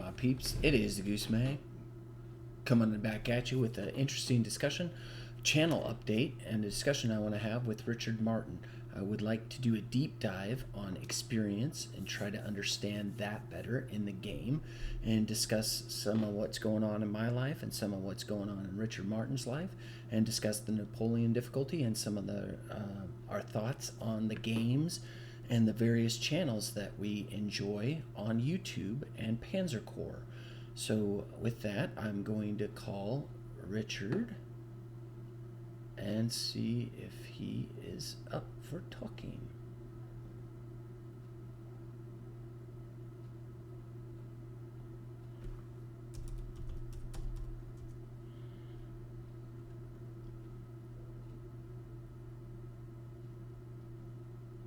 my peeps? It is the Goose Mag coming back at you with an interesting discussion, channel update, and a discussion I want to have with Richard Martin. I would like to do a deep dive on experience and try to understand that better in the game and discuss some of what's going on in my life and some of what's going on in Richard Martin's life and discuss the Napoleon Difficulty and some of our thoughts on the games and the various channels that we enjoy on YouTube and Panzer Corps. So, with that, I'm going to call Richard and see if he is up for talking.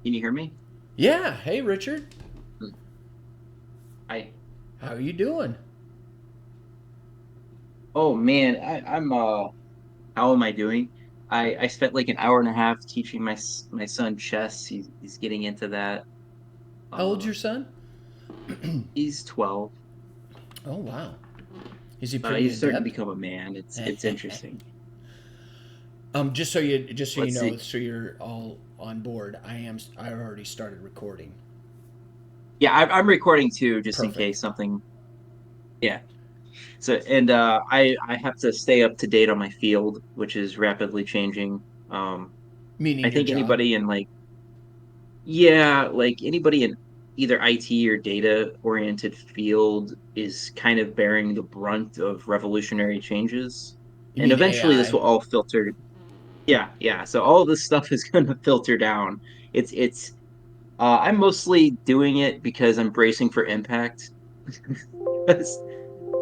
Can you hear me? Yeah, hey Richard. I How are you doing? Oh man, I'm how am I doing? I spent like an hour and a half teaching my son chess. He's getting into that. How old's Uh your son? he's 12. Oh wow. Is he pretty He's starting to adept? become a man. It's interesting. Just so you Let's know, see. so you're all on board. I already started recording. Yeah, I'm recording too, just in Perfect. case something. Yeah. So and I have to stay up to date on my field, which is rapidly changing. Um I Meaning your think job. anybody in like Yeah, like anybody in either IT or data oriented field is kind of bearing the brunt of revolutionary changes. You And mean eventually this AI? will all filter. Yeah, yeah. So all of this stuff is going to filter down. It's I'm mostly doing it because I'm bracing for impact. Because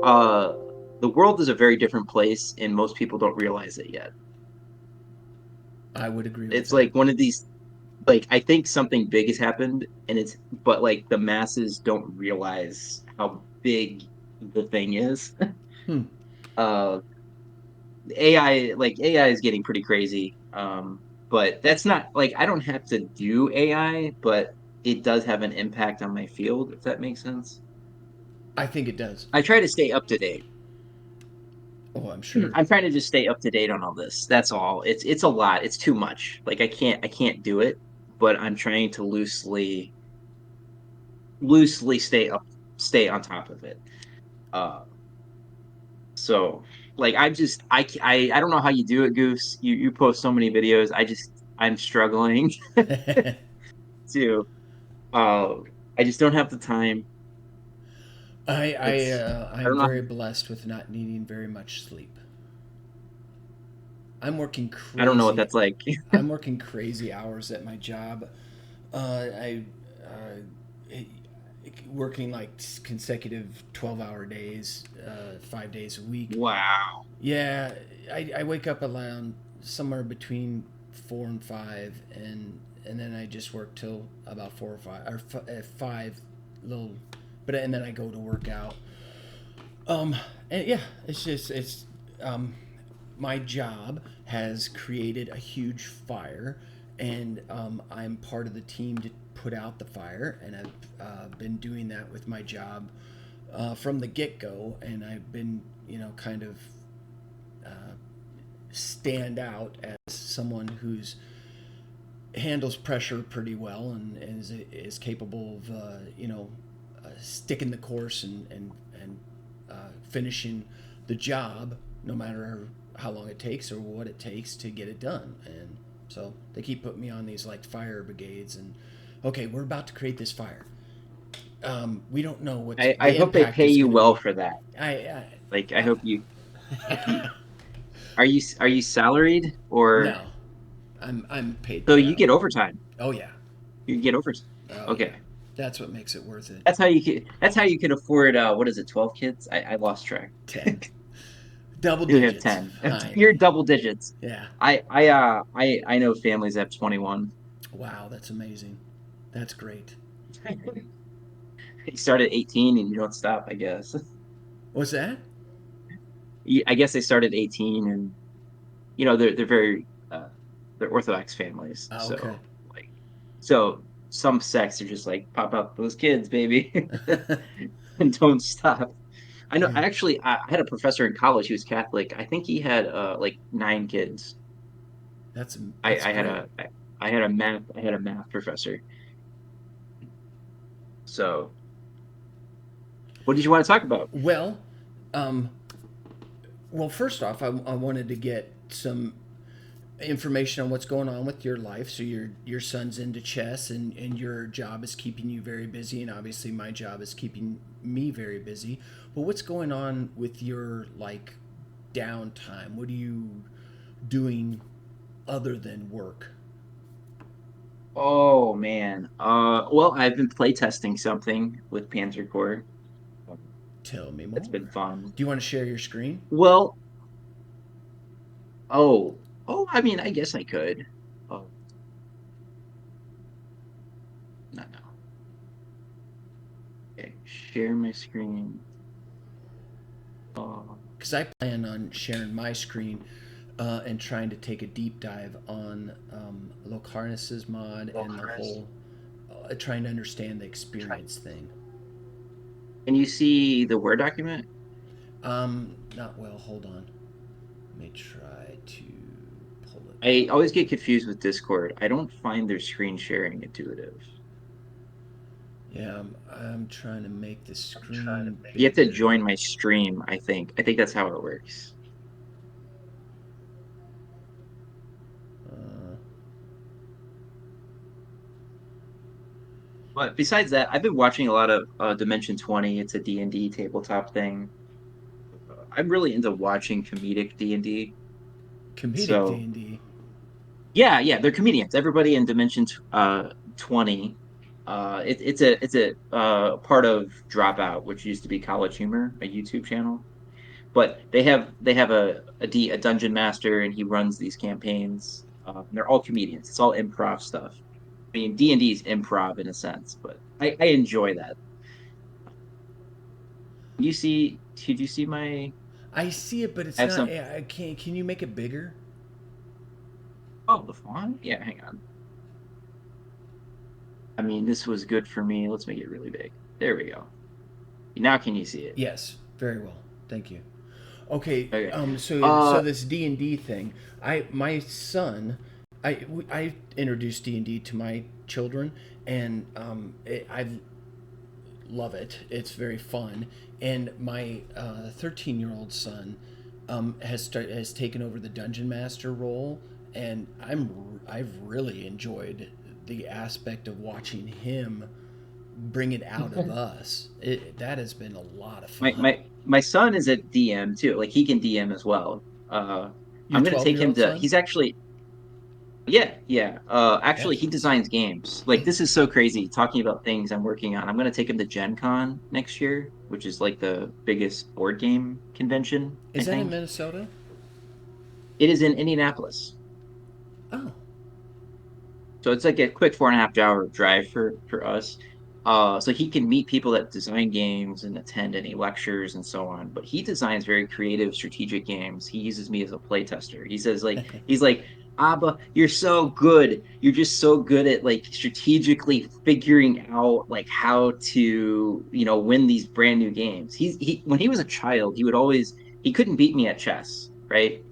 uh the world is a very different place and most people don't realize it yet. I would agree with It's that. like one of these like I think something big has happened and it's but like the masses don't realize how big the thing is. Hmm. uh AI like AI is getting pretty crazy. But that's not like I don't have to do AI, but it does have an impact on my field, if that makes sense. I think it does. I try to stay up to date. Oh, I'm sure. I'm trying to just stay up to date on all this. That's all. It's a lot. It's too much. Like I can't do it, but I'm trying to loosely stay on top of it. Uh, so like I don't know how you do it, Goose. You post so many videos. I'm struggling to. Uh, I just don't have the time. It's I I'm don't know. very blessed with not needing very much sleep. I'm working I don't know what crazy. that's like. I'm working crazy hours at my job. I working like consecutive 12-hour days, 5 days a week. Wow. Yeah, I wake up around somewhere between 4 and 5, and then I just work till about 4 or 5 or 5 little, but and then I go to work out. Um, and yeah, it's um, my job has created a huge fire, and I'm part of the team to put out the fire, and I've been doing that with my job from the get go, and I've been kind of uh, stand out as someone who's handles pressure pretty well and is capable of sticking the course and finishing the job no matter how long it takes or what it takes to get it done. And so they keep putting me on these like fire brigades and okay, we're about to create this fire. We don't know what I the hope they impact pay is you going to well be. for that. I, Like I I, hope you are you salaried or no, I'm paid so per you hour. get overtime? Oh yeah, You get overtime. oh yeah. Okay. That's what makes it worth it. That's how you can afford what is it, 12 kids? I lost track. 10. Double You have digits. 10. I know. You're double digits. Yeah. I know families that have 21. Wow, that's amazing. That's great. You start at 18 and you don't stop, I guess. What's that? I guess they start at 18 and they're very they're Orthodox families. Oh, okay. So like so some sects are just like pop out those kids, baby, and don't stop. I know. Yeah, I had a professor in college. He was Catholic. I think he had like 9 kids. that's I, that's I had great. a I had a math professor. So, what did you want to talk about? Well, um, well, first off, I wanted to get some information on what's going on with your life. So your son's into chess, and your job is keeping you very busy, and obviously my job is keeping me very busy. But what's going on with your like downtime? What are you doing other than work? Oh man. Well, I've been playtesting something with Panzer Core. Tell me That's been more. fun. Do you want to share your screen? Well, oh, I mean, I guess I could. Oh, no, no. Okay, share my screen. Oh, Because I plan on sharing my screen and trying to take a deep dive on Locarnus's mod and the whole trying to understand the experience thing. can you see the Word document? Not well. Hold on. Let me try to pull it I up. always get confused with Discord. I don't find their screen sharing intuitive. Yeah, I'm trying to make the screen You have to bigger. join my stream, I think. I think that's how it works. Uh, But besides that, I've been watching a lot of Dimension 20. It's a D&D tabletop thing. I'm really into watching comedic D&D. Comedic So, D&D. yeah, yeah, they're comedians. Everybody in Dimension 20 it's a part of Dropout, which used to be College Humor, a YouTube channel. But they have a dungeon master, and he runs these campaigns. They're all comedians. It's all improv stuff. I mean, D&D is improv in a sense, but I enjoy that. Did you see my I see it, but I it's have not. some I can't. Can you make it bigger? oh, the font? Yeah, hang on. I mean, this was good for me. Let's make it really big. There we go. Now can you see it? Yes, very well. Thank you. Okay, Okay. so this D&D thing, my son, I introduced D&D to my children, and I love it. It's very fun, and my 13-year-old son has taken over the dungeon master role, and I've really enjoyed the aspect of watching him bring it out of us. That has been a lot of my fun. my my son is a DM too. Like he can DM as well. Your I'm gonna take him 12-year-old to. son? He's actually yeah, yeah. Actually, That's he awesome. designs games. Like this is so crazy. Talking about things I'm working on. I'm gonna take him to Gen Con next year, which is like the biggest board game convention. I Is that in think Minnesota? it is in Indianapolis. Oh, So it's like a quick 4.5 hour drive for us. So he can meet people that design games and attend any lectures and so on. But he designs very creative, strategic games. He uses me as a play tester. He says he's like, Abba, you're so good. You're just so good at like strategically figuring out like how to win these brand new games. He when he was a child, he couldn't beat me at chess, right?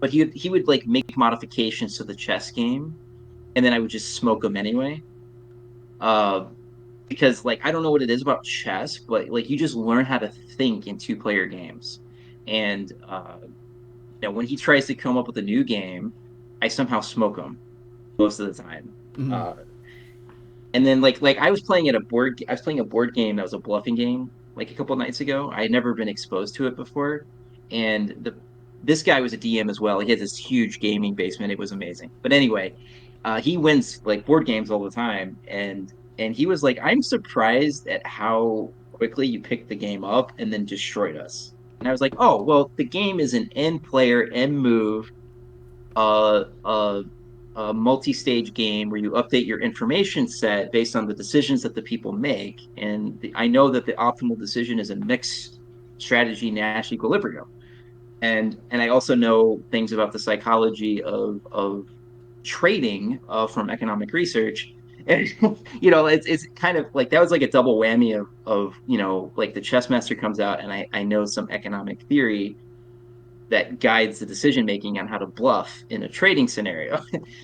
But he would like make modifications to the chess game, and then I would just smoke them anyway. Uh, because like I don't know what it is about chess, but like you just learn how to think in 2 player games. And when he tries to come up with a new game, I somehow smoke him most of the time. mm, Uh, and then like I was playing a board game that was a bluffing game like a couple of nights ago. I had never been exposed to it before, and the this guy was a DM as well. He had this huge gaming basement. It was amazing. But anyway, he wins like board games all the time, and he was like, "I'm surprised at how quickly you picked the game up and then destroyed us." And I was like, "Oh, well, the game is an end player, end move, uh, uh, a multi-stage game where you update your information set based on the decisions that the people make. And I know that the optimal decision is a mixed strategy Nash equilibrium. And I also know things about the psychology of trading from economic research. And it's kind of like that was like a double whammy of like the chess master comes out, and I know some economic theory that guides the decision making on how to bluff in a trading scenario.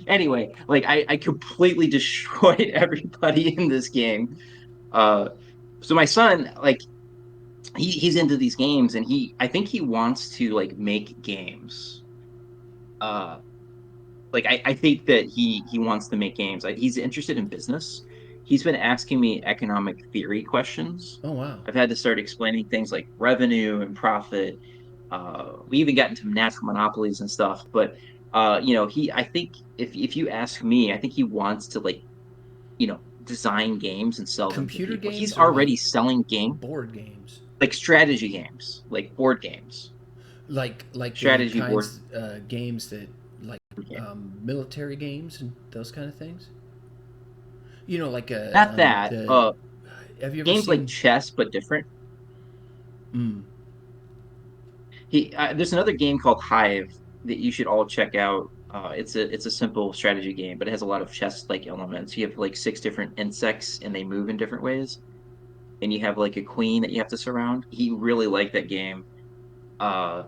Anyway, like I completely destroyed everybody in this game. Uh, so my son, like he's into these games, and I think he wants to like make games. Uh, like I think that he wants to make games. Like, he's interested in business. He's been asking me economic theory questions. Oh wow. I've had to start explaining things like revenue and profit. We even got into natural monopolies and stuff. But he I think if you ask me, I think he wants to like design games and sell them to Computer people. He's games or like already selling game board games? like strategy games, like board games, Like the strategy board kinds games that like game. military games and those kind of things. Like Not that. the. Have you ever Games like seen? chess, but different. Mm, There's another game called Hive that you should all check out. It's a simple strategy game, but it has a lot of chess like elements. You have like six different insects, and they move in different ways. And you have like a queen that you have to surround. He really liked that game. Uh,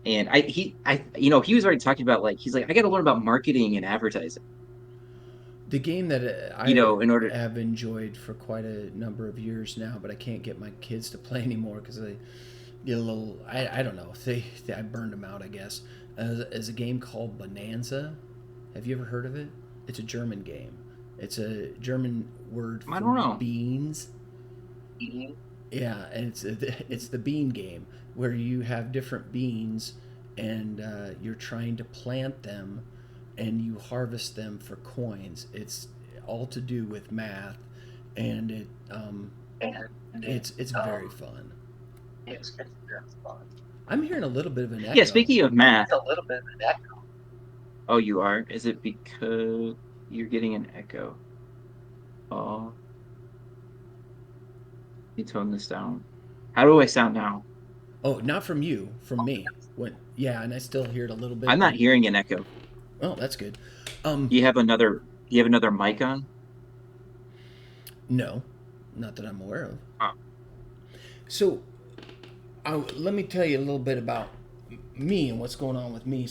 and he was already talking about like he's like I got to learn about marketing and advertising. the game that I In order. have enjoyed for quite a number of years now, but I can't get my kids to play anymore because they get a little. I don't know. I burned them out, I guess. Is a game called Bonanza. Have you ever heard of it? It's a German game. It's a German word I for don't know. beans. Mhm. Yeah, and it's the bean game where you have different beans and you're trying to plant them and you harvest them for coins. It's all to do with math, and it's very fun. I'm hearing a little bit of an Yeah, echo. speaking of math, oh, you are? Is it because you're getting an echo? Oh, you tone this down. How do I sound now? Oh, not from you, from me. When Yeah, and I still hear it a little I'm bit, but not hearing an echo. oh, that's good. Um, Do you have another mic on? no, not that I'm aware of. Oh, So let me tell you a little bit about me and what's going on with me.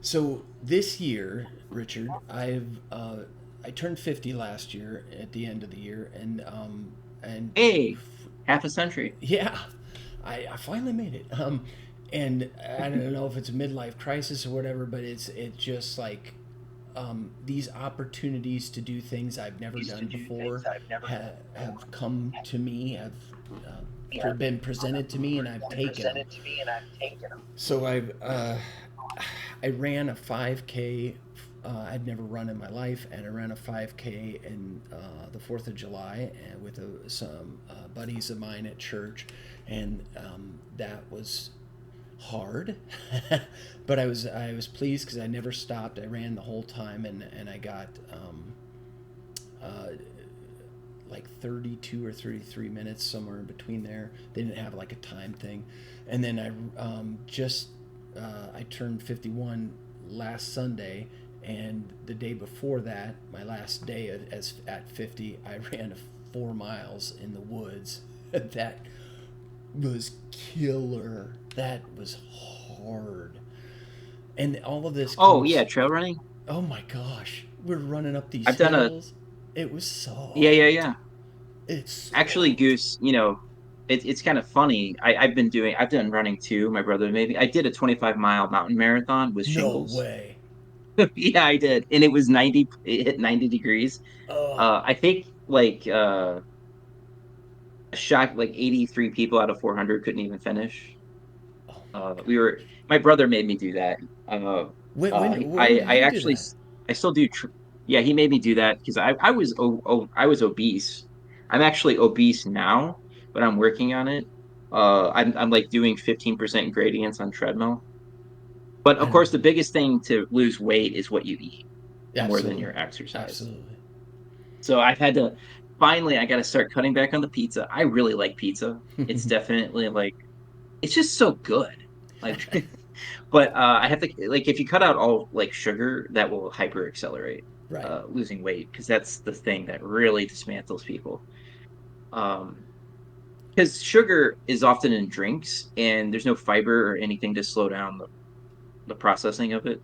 So this year, Richard, I turned 50 last year at the end of the year, and hey, half a century. yeah, I finally made it. And I don't know if it's a midlife crisis or whatever, but it's just like these opportunities to do things I've never done before have come to me, have been presented to me, and I've taken them. So I ran a 5K. I'd never run in my life, and I ran a 5K in the 4th of July with some buddies of mine at church, and that was hard, but I was pleased because I never stopped. I ran the whole time, and I got uh, like 32 or 33 minutes somewhere in between there. They didn't have like a time thing, and then I turned 51 last Sunday, and the day before that, my last day as at 50, I ran 4 miles in the woods. That was killer. That was hard. And all of this Oh yeah, comes. trail running. Oh my gosh, we're running up these I've done a hills. It was so Yeah, yeah, hard. yeah. It's so Actually, hard. Goose, it's kind of funny. I've done running too. My brother maybe I did a 25-mile mountain marathon with No shingles. way. Yeah, I did, and it hit 90 degrees. Oh, I think like a shock like 83 people out of 400 couldn't even finish. oh my We were gosh. My brother made me do that. When did I you do actually that? I still do. Yeah, he made me do that because I was obese. I'm actually obese now, but I'm working on it. I'm like doing 15% gradients on treadmill. But of And course, the biggest thing to lose weight is what you eat more than absolutely, your exercise. absolutely. So I've had to finally I got to start cutting back on the pizza. I really like pizza. It's definitely like it's just so good. Like, but I have to like if you cut out all like sugar, that will hyper accelerate. Right. losing weight, because that's the thing that really dismantles people. Um, because sugar is often in drinks, and there's no fiber or anything to slow down the processing of it,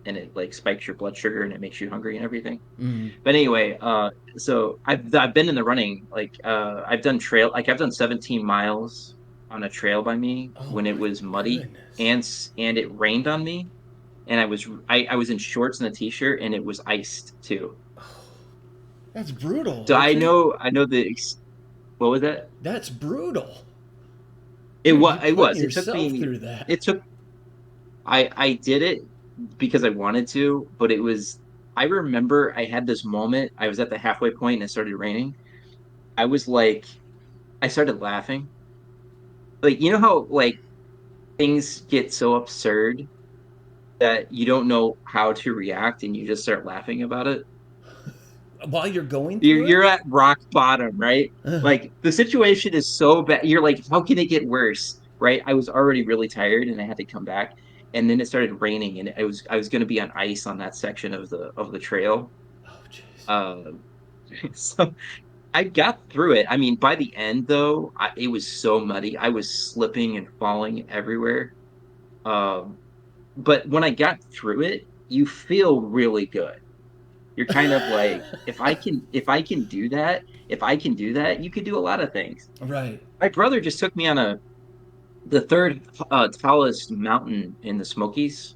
and it like spikes your blood sugar and it makes you hungry and everything. Mm. But anyway, so I've been in the running, like I've done trail, like I've done 17 miles on a trail by me Oh when it my was muddy goodness. and it rained on me, and I was in shorts and a t-shirt, and it was iced too. That's brutal. So It could. I know what was that? That's brutal. You're It putting was. yourself through that. It took I did it because I wanted to, but it was I remember I had this moment. I was at the halfway point and it started raining. I was like I started laughing. Like you know how like things get so absurd that you don't know how to react and you just start laughing about it. While you're going through it. You're at rock bottom, right? Ugh. Like the situation is so bad. You're like, how can it get worse? Right? I was already really tired and I had to come back. And then it started raining and I was gonna be on ice on that section of the trail. Oh jeez. Uh, so I got through it. I mean, by the end though, it was so muddy. I was slipping and falling everywhere. Um, but when I got through it, you feel really good. You're kind of like, if I can do that, you could do a lot of things. Right. My brother just took me on the third tallest mountain in the Smokies.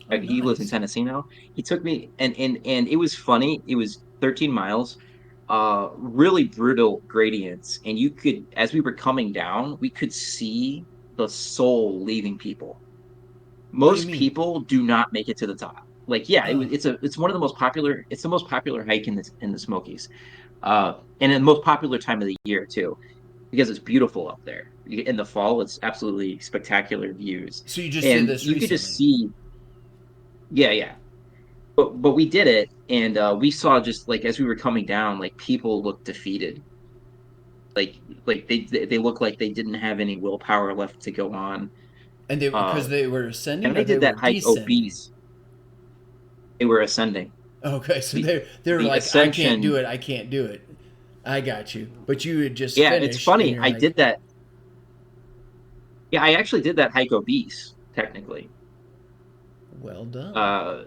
Oh He lives in nice. Tennessee now. He took me, and it was funny. It was 13 miles, really brutal gradients, and you could, as we were coming down, we could see the soul leaving people. What do you Most mean? people do not make it to the top. Like, yeah, Oh. it's one of the most popular. It's the most popular hike in the Smokies, and in the most popular time of the year too, because it's beautiful up there. In the fall, it's absolutely spectacular views, So you just did and this you could just recently? see, yeah, yeah. But we did it, and we saw just like as we were coming down, like people looked defeated, like they look like they didn't have any willpower left to go on. And they Uh, because they were ascending and or I they did were that hike descending? obese. They were ascending. Okay, so The they were the like, I can't do ascension. it. I can't do it. I got you. But you had just Yeah, it's finished, and funny. you're I like, did that. Yeah, I actually did that hike obese, technically. well done. Uh,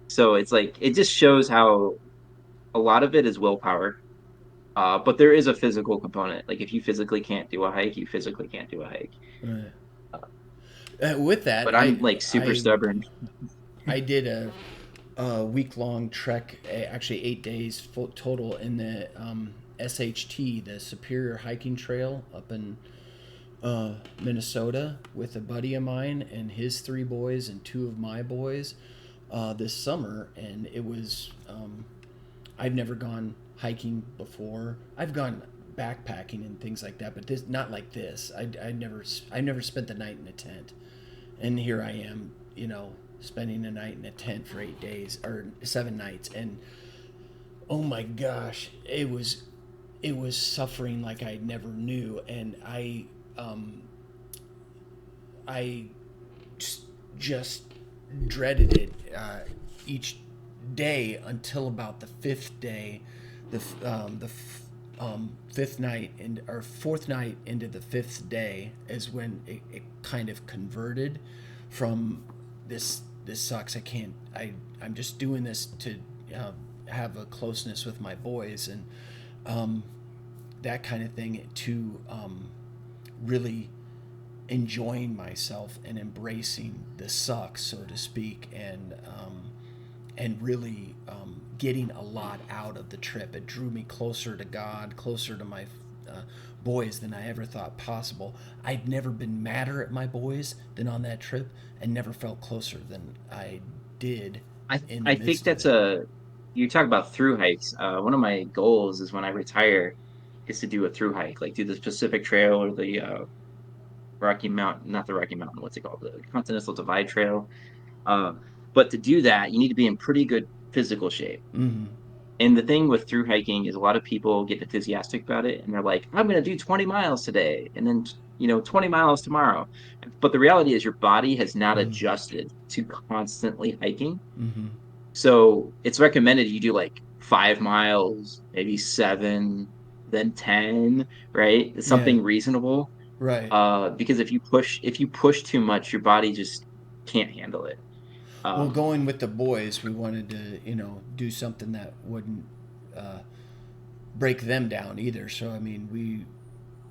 so it's like it just shows how a lot of it is willpower. But there is a physical component. Like if you physically can't do a hike, you physically can't do a hike. Right. Uh, With that, but I'm like super stubborn. I did a week long trek, actually 8 days full total in the SHT, the Superior Hiking Trail up in Minnesota, with a buddy of mine and his three boys and two of my boys this summer, and it was I've never gone hiking before. I've gone backpacking and things like that, but this not like this. I never spent the night in a tent, and here I am, spending a night in a tent for 8 days or 7 nights, and oh my gosh, it was suffering like I never knew, and I just dreaded it each day until about the fifth day, fifth night or fourth night into the fifth day is when it kind of converted from this sucks. I'm just doing this to have a closeness with my boys and um, that kind of thing to really enjoying myself and embracing the suck, so to speak, and really getting a lot out of the trip. It drew me closer to God, closer to my boys than I ever thought possible. I'd never been madder at my boys than on that trip, and never felt closer than I did in the I think midst of that's it. a you talk about through hikes. One of my goals is when I retire is to do a through hike, like do the Pacific Trail or the Rocky Mountain, not the Rocky Mountain, what's it called? The Continental Divide Trail. Uh, but to do that, you need to be in pretty good physical shape. Mm-hmm. And the thing with through hiking is a lot of people get enthusiastic about it and they're like, I'm going to do 20 miles today and then, 20 miles tomorrow. But the reality is your body has not Mm-hmm. adjusted to constantly hiking. Mm-hmm. So it's recommended you do like 5 miles, maybe 7, then 10, right? It's Yeah, something reasonable. right. Because if you push too much, your body just can't handle it. Well, Um, going with the boys, we wanted to, do something that wouldn't uh, break them down either. So, I mean,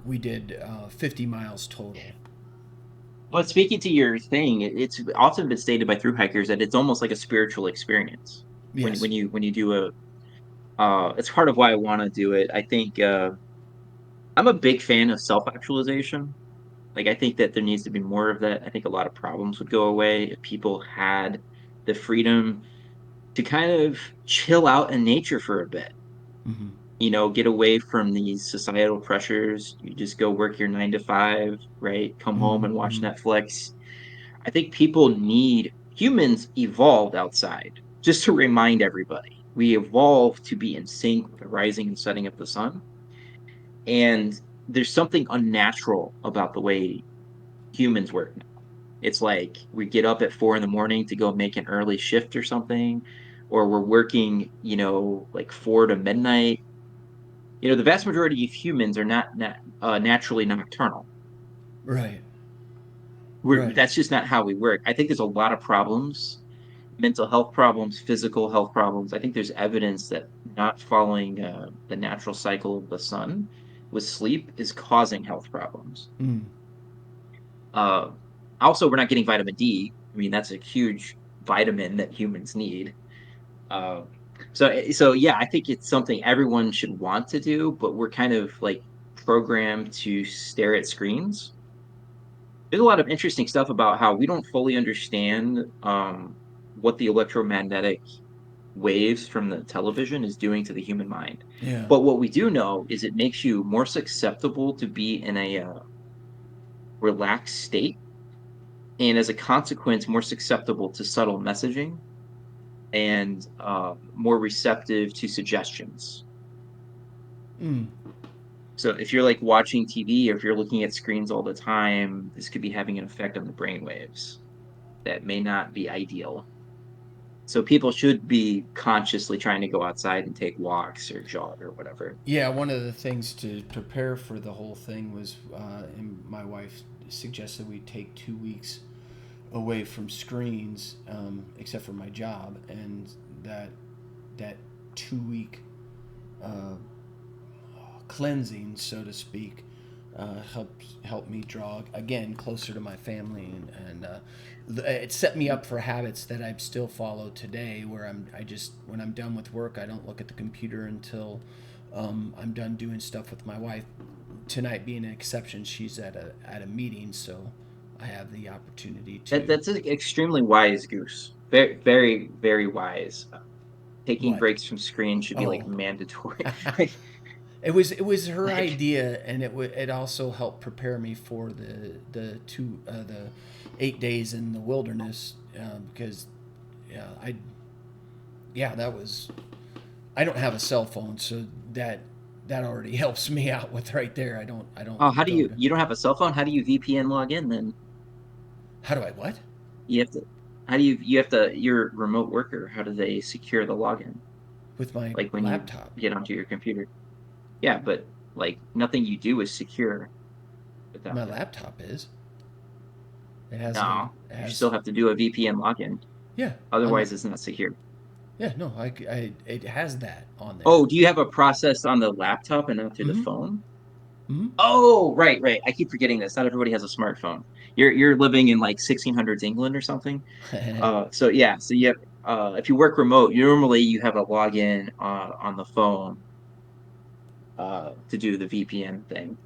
we did 50 miles total. but speaking to your thing, it's often been stated by through hikers that it's almost like a spiritual experience when Yes. when you do a. It's part of why I want to do it. I think I'm a big fan of self actualization. Like I think that there needs to be more of that. I think a lot of problems would go away if people had the freedom to kind of chill out in nature for a bit. Hmm. Get away from these societal pressures. You just go work your 9 to 5, right? Come home and watch Hmm. Netflix. I think people need humans evolved outside. Just to remind everybody, we evolved to be in sync with the rising and setting of the sun. And there's something unnatural about the way humans work now. It's like we get up at 4 in the morning to go make an early shift or something, or we're working, like 4 to midnight. The vast majority of humans are not naturally nocturnal. Right. Right. That's just not how we work. I think there's a lot of problems, mental health problems, physical health problems. I think there's evidence that not following the natural cycle of the sun with sleep is causing health problems. Mm. Uh, Also, we're not getting vitamin D. I mean, that's a huge vitamin that humans need. Uh, so yeah, I think it's something everyone should want to do, but we're kind of like programmed to stare at screens. There's a lot of interesting stuff about how we don't fully understand what the electromagnetic waves from the television is doing to the human mind. Yeah. But what we do know is it makes you more susceptible to be in a relaxed state, and as a consequence, more susceptible to subtle messaging and more receptive to suggestions. Mm. So if you're like watching TV or if you're looking at screens all the time, this could be having an effect on the brain waves that may not be ideal. So people should be consciously trying to go outside and take walks or jog or whatever. Yeah, one of the things to prepare for the whole thing was, and my wife suggested we take 2 weeks away from screens, except for my job, and that 2 week uh, cleansing, so to speak, helped me draw again closer to my family, and it set me up for habits that I still follow today. Where I just when I'm done with work, I don't look at the computer until I'm done doing stuff with my wife. Tonight being an exception, she's at a meeting, so I have the opportunity to That's extremely wise, Goose. Very, very, very wise. Taking what? breaks from screens should be like Oh, mandatory. Like, it was her like idea, and it also helped prepare me for the 8 days in the wilderness, because yeah that was I don't have a cell phone, so that already helps me out with right there. I don't oh, how do go you? to You don't have a cell phone? How do you VPN log in then? how do I what You have to. How do you have to? Your remote worker. How do they secure the login? with my Like when you laptop. get onto your computer. Yeah, but like nothing you do is secure without My it. laptop is it has a No, it you has still have to do a VPN login. yeah on the Otherwise, it's not secure. yeah no it has that on there. Oh, do you have a process on the laptop and not through the Mm-hmm. phone? Mm-hmm. Oh, right, right. I keep forgetting this. Not everybody has a smartphone. You're living in like 1600s England or something. So yeah, so you have, if you work remote, normally you have a login on the phone to do the VPN thing.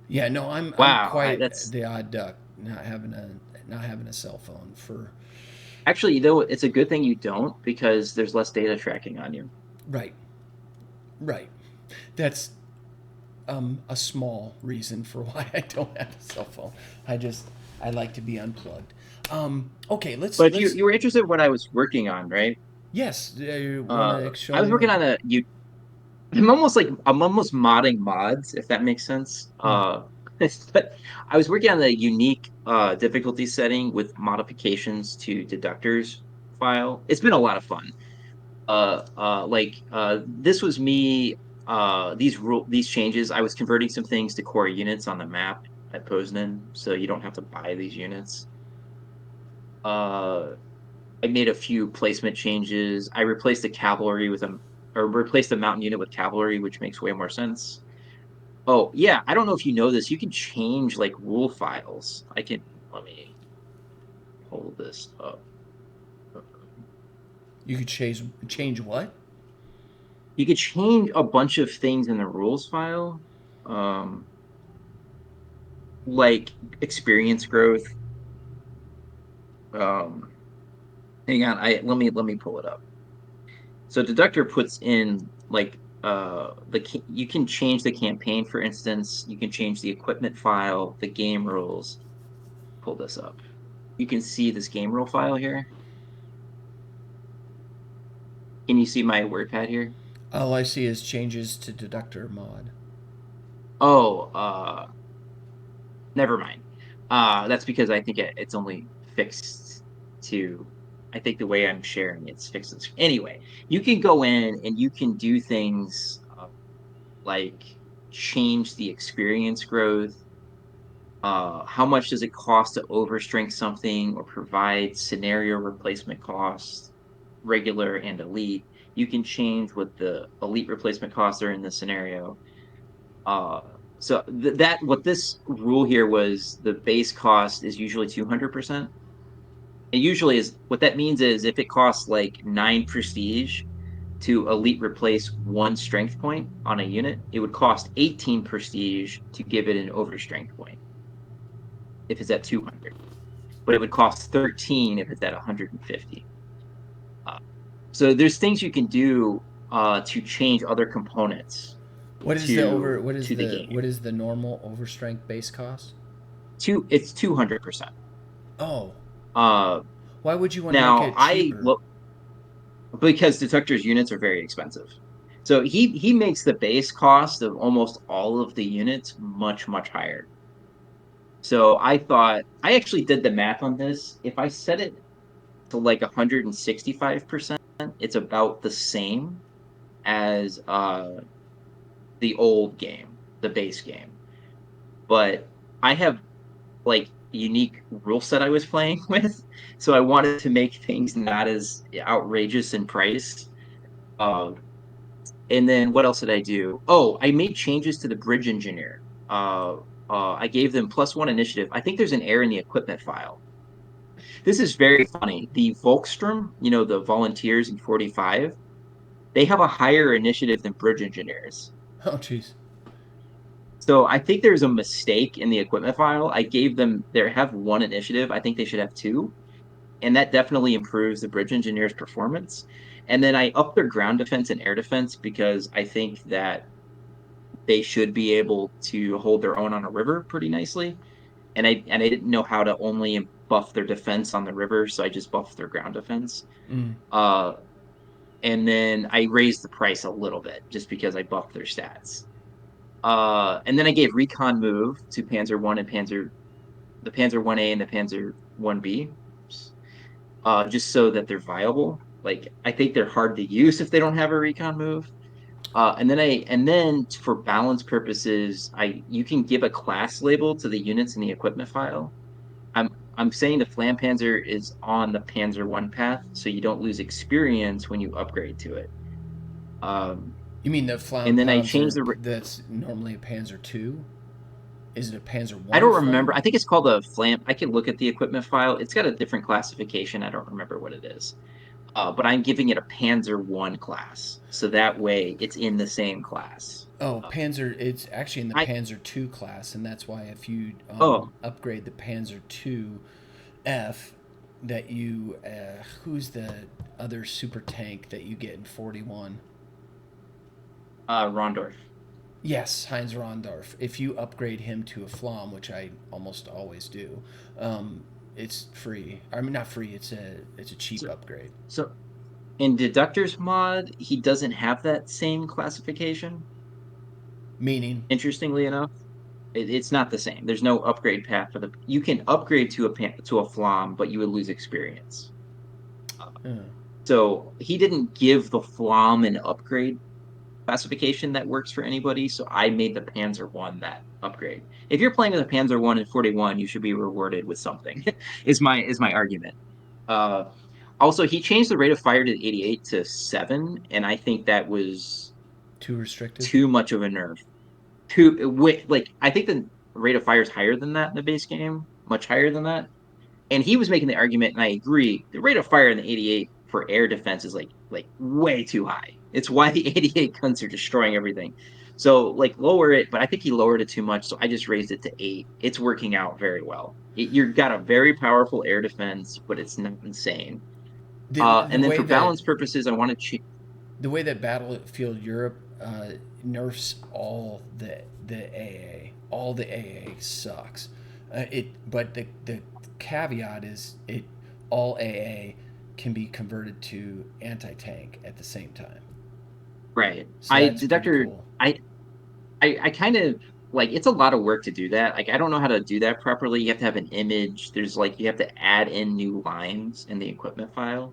Yeah, no, I'm Wow, quite that's the odd duck, not having a cell phone for actually, though, it's a good thing you don't because there's less data tracking on you. right, right. That's a small reason for why I don't have a cell phone. I like to be unplugged. Okay, let's But if let's you were interested in what I was working on, right? yes, you want to show I was me working what? on I'm almost modding mods, if that makes sense. Hmm. But I was working on a unique difficulty setting with modifications to deductors file. It's been a lot of fun. This was me. These changes. I was converting some things to core units on the map at Poznan, so you don't have to buy these units. I made a few placement changes. I replaced the cavalry with a or replaced the mountain unit with cavalry, which makes way more sense. Oh, yeah, I don't know if you know this. You can change like rule files. Let me hold this up. You could change what? You could change a bunch of things in the rules file. Um, like experience growth. Um, hang on, I let me pull it up. So deductor puts in like you can change the campaign, for instance. You can change the equipment file, the game rules. Pull this up. You can see this game rule file here. Can you see my WordPad here? All I see is changes to deductor mod. Oh, never mind. That's because I think it's only fixed to. I think the way I'm sharing it's fixed. Anyway, you can go in and you can do things like change the experience growth. How much does it cost to overstrength something or provide scenario replacement costs, regular and elite? You can change what the elite replacement costs are in the scenario. Uh, that what this rule here was the base cost is usually 200%. And usually is what that means is if it costs like 9 prestige to elite replace 1 strength point on a unit, it would cost 18 prestige to give it an overstrength point if it's at 200. But it would cost 13 if it's at 150. Uh, so there's things you can do to change other components to the game. What is the normal overstrength base cost? It's 200%. Oh, Uh, why would you want to make now it I cheaper? look because detectors units are very expensive. So he makes the base cost of almost all of the units much higher. So I thought I actually did the math on this. If I set it to like 165%, it's about the same as the old game, the base game. But I have like unique rule set I was playing with, so I wanted to make things not as outrageous in price. Uh, and then what else did I do? Oh, I made changes to the bridge engineer. Uh, I gave them +1 initiative. I think there's an error in the equipment file. This is very funny. The Volkstrom, the volunteers in 45, they have a higher initiative than bridge engineers. Oh, jeez. So I think there's a mistake in the equipment file. I gave them they have 1 initiative. I think they should have 2, and that definitely improves the bridge engineers' performance. And then I upped their ground defense and air defense because I think that they should be able to hold their own on a river pretty nicely. And I didn't know how to only buff their defense on the river, so I just buffed their ground defense. Mm. Uh, and then I raised the price a little bit just because I buffed their stats. And then I gave recon move to Panzer One and the Panzer One A and the Panzer One B, just so that they're viable. Like I think they're hard to use if they don't have a recon move. And then for balance purposes, I you can give a class label to the units in the equipment file. I'm saying the Flampanzer is on the Panzer One path, so you don't lose experience when you upgrade to it. Um, You mean the and Flam then I changed Panzer the that's normally a Panzer II? Is it a Panzer I One don't remember. Flam? I think it's called a Flam. I can look at the equipment file. It's got a different classification. I don't remember what it is. But I'm giving it a Panzer One class, so that way it's in the same class. Oh, Panzer. It's actually in the I Panzer II class, and that's why if you oh upgrade the Panzer II F, that you who's the other super tank that you get in 41? Rondorf. Yes, Heinz Rondorf. If you upgrade him to a Flam, which I almost always do, it's free. I mean, not free. It's a cheap So upgrade. so in Deductor's mod, he doesn't have that same classification. Meaning, Interestingly enough, it's not the same. There's no upgrade path for the. You can upgrade to a Flam, but you would lose experience. Yeah. So he didn't give the Flam an upgrade classification that works for anybody. So I made the Panzer One that upgrade. If you're playing with a Panzer One in 41, you should be rewarded with something. Is my argument. Uh, Also, he changed the rate of fire to 88 to 7, and I think that was Too restrictive. too much of a nerf. Like I think the rate of fire is higher than that in the base game, much higher than that. And he was making the argument, and I agree. The rate of fire in the 88 for air defense is like way too high. It's why the 88 guns are destroying everything. So like lower it, but I think he lowered it too much. So I just raised it to 8. It's working out very well. You've got a very powerful air defense, but it's not insane. The And then way for that balance purposes, I want to the way that Battlefield Europe nerfs all the AA, all the AA sucks. But the caveat is it all AA can be converted to anti tank at the same time. right. So I that's pretty deductor. cool. I kind of like it's a lot of work to do that. Like I don't know how to do that properly. You have to have an image. There's like you have to add in new lines in the equipment file.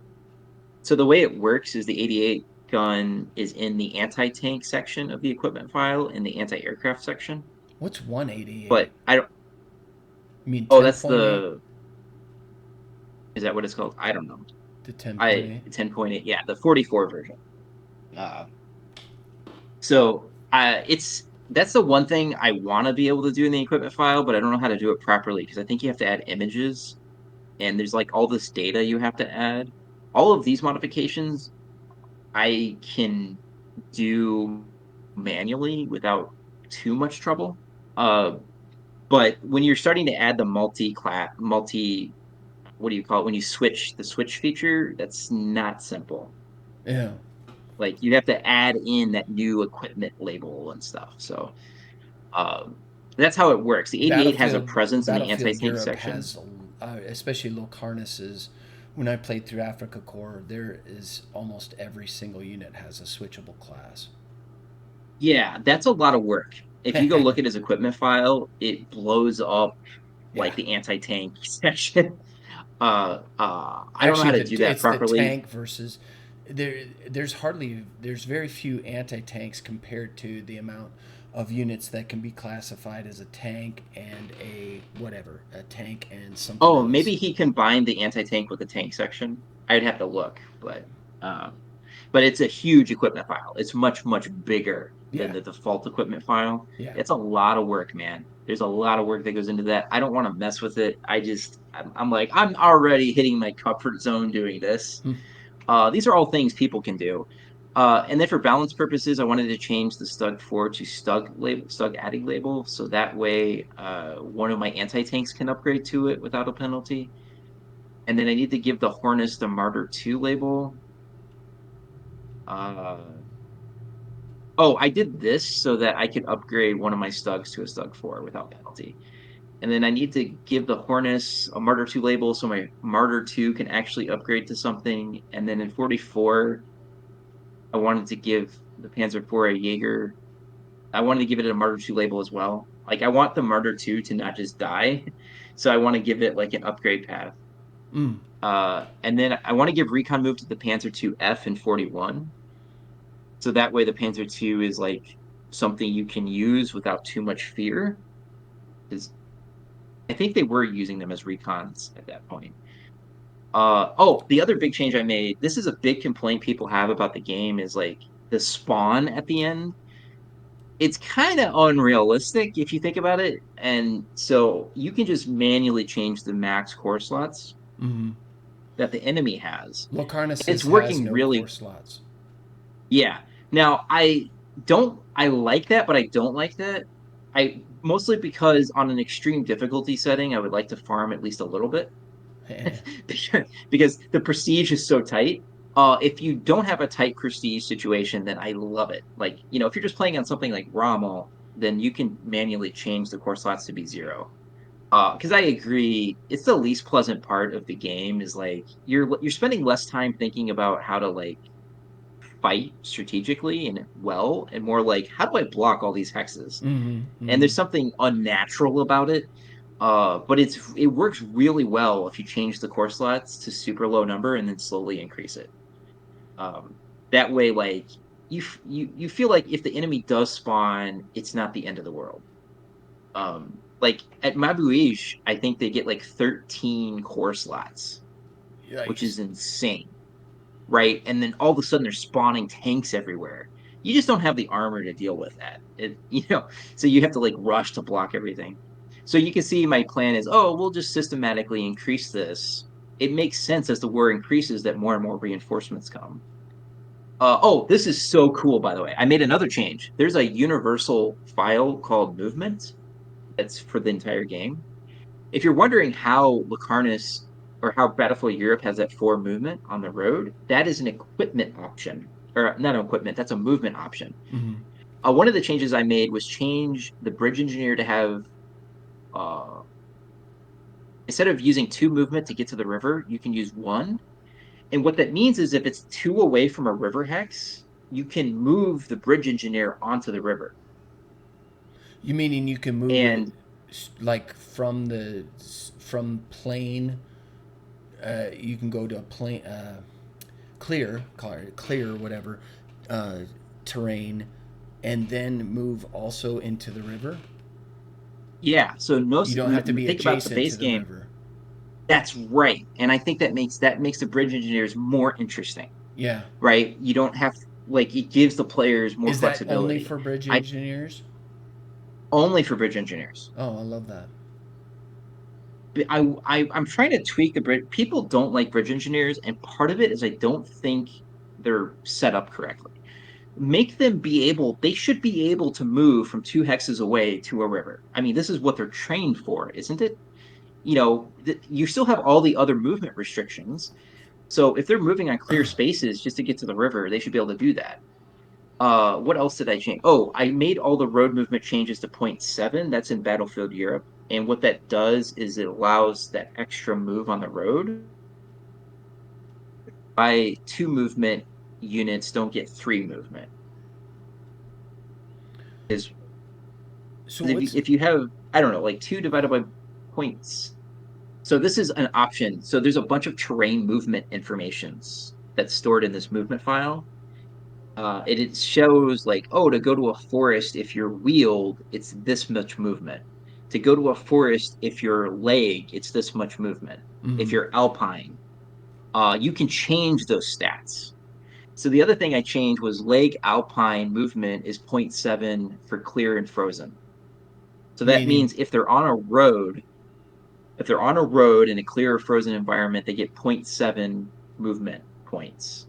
So the way it works is the 88 gun is in the anti-tank section of the equipment file in the anti-aircraft section. What's 188? But I don't You mean oh that's 10.8 the is that what it's called? I don't know. to I 10.8? 10.8, yeah, the 44 version. Uh so it's that's the one thing I want to be able to do in the equipment file, but I don't know how to do it properly because I think you have to add images and there's like all this data you have to add. All of these modifications I can do manually without too much trouble. Uh, but when you're starting to add the what do you call it? When you switch the switch feature, that's not simple. Yeah. Like you have to add in that new equipment label and stuff. So um, that's how it works. The 88 has a presence in the Battlefield anti-tank Europe section. has, especially low harnesses. When I played through Africa Corps, there is almost every single unit has a switchable class. Yeah, that's a lot of work. If you go look at his equipment file, it blows up Yeah. like the anti-tank section. I don't know how Actually, to do that it's the properly. tank versus there's very few anti tanks compared to the amount of units that can be classified as a tank and a tank and something Oh, else. maybe he combined the anti-tank with the tank section. I'd have to look, uh, but it's a huge equipment file. It's much, much bigger than Yeah, the default equipment file. yeah. It's a lot of work, man. There's a lot of work that goes into that. I don't want to mess with it. I'm like, I'm already hitting my comfort zone doing this. Hmm. These are all things people can do. And then for balance purposes, I wanted to change the Stug 4 to Stug adding label, so that way one of my anti-tanks can upgrade to it without a penalty. And then I need to give the Hornets the Martyr 2 label. Uh, oh, I did this so that I could upgrade one of my Stugs to a Stug 4 without penalty. And then I need to give the Hornets a Martyr 2 label so my Martyr 2 can actually upgrade to something. And then in 44, I wanted to give the Panzer IV a Jaeger. I wanted to give it a Martyr 2 label as well. Like I want the Martyr 2 to not just die. So I want to give it like an upgrade path. Mm. And then I want to give recon move to the Panzer 2F in 41. So that way the Panzer 2 is like something you can use without too much fear. Because I think they were using them as recons at that point. Oh, the other big change I made, this is a big complaint people have about the game, is like the spawn at the end. It's kind of unrealistic if you think about it. And so you can just manually change the max core slots Mm-hmm. that the enemy has. And it's Locarnes's has working no core really, slots. yeah. Now I like that, but I don't like that. I mostly because on an extreme difficulty setting, I would like to farm at least a little bit because the prestige is so tight. If you don't have a tight prestige situation, then I love it. Like, if you're just playing on something like Rommel, then you can manually change the core slots to be 0. Because I agree, it's the least pleasant part of the game is like you're spending less time thinking about how to like fight strategically and well, and more like how do I block all these hexes? Mm-hmm. And Mm-hmm. there's something unnatural about it. But it works really well if you change the core slots to super low number and then slowly increase it. Um, that way, like you feel like if the enemy does spawn, it's not the end of the world. Like at Mabuish, I think they get like 13 core slots, which Yikes. is insane, right? And then all of a sudden they're spawning tanks everywhere. You just don't have the armor to deal with that. So you have to like rush to block everything. So you can see my plan is, oh, we'll just systematically increase this. It makes sense as the war increases that more and more reinforcements come. Oh, this is so cool, by the way. I made another change. There's a universal file called movement that's for the entire game. If you're wondering how Lucarnis or how Battlefield Europe has that four movement on the road, that is an equipment option. Or not an equipment, that's a movement option. Mm-hmm. One of the changes I made was change the bridge engineer to have uh, instead of using two movement to get to the river, you can use one. And what that means is if it's two away from a river hex, you can move the bridge engineer onto the river. You meaning you can move it And like from plane? You can go to a plane, clear, call it clear, whatever, uh, terrain, and then move also into the river. yeah, so You most don't have to be think about the adjacent base to the game. river. That's right. And I think that makes the bridge engineers more interesting, Yeah. right? You don't have like it gives the players more Is that only flexibility. for bridge I engineers? only for bridge engineers. Oh, I love that. I'm trying to tweak the bridge. People don't like bridge engineers, and part of it is I don't think they're set up correctly. Make them be able, they should be able to move from two hexes away to a river. I mean, this is what they're trained for, isn't it? You still have all the other movement restrictions. So if they're moving on clear spaces just to get to the river, they should be able to do that. What else did I change? Oh, I made all the road movement changes to point 0.7. That's in Battlefield Europe. And what that does is it allows that extra move on the road. By two movement units don't get three movement. Is So if you, what's if you have, I don't know, like two divided by points. So this is an option. So there's a bunch of terrain movement informations that's stored in this movement file. It shows like, oh, to go to a forest, if you're wheeled, it's this much movement. To go to a forest, if you're leg, it's this much movement. If mm, you're alpine, you can change those stats. So the other thing I changed was leg alpine movement is zero point 0.7 for clear and frozen. So that meaning? means if they're on a road in a clear or frozen environment, they get zero point 0.7 movement points.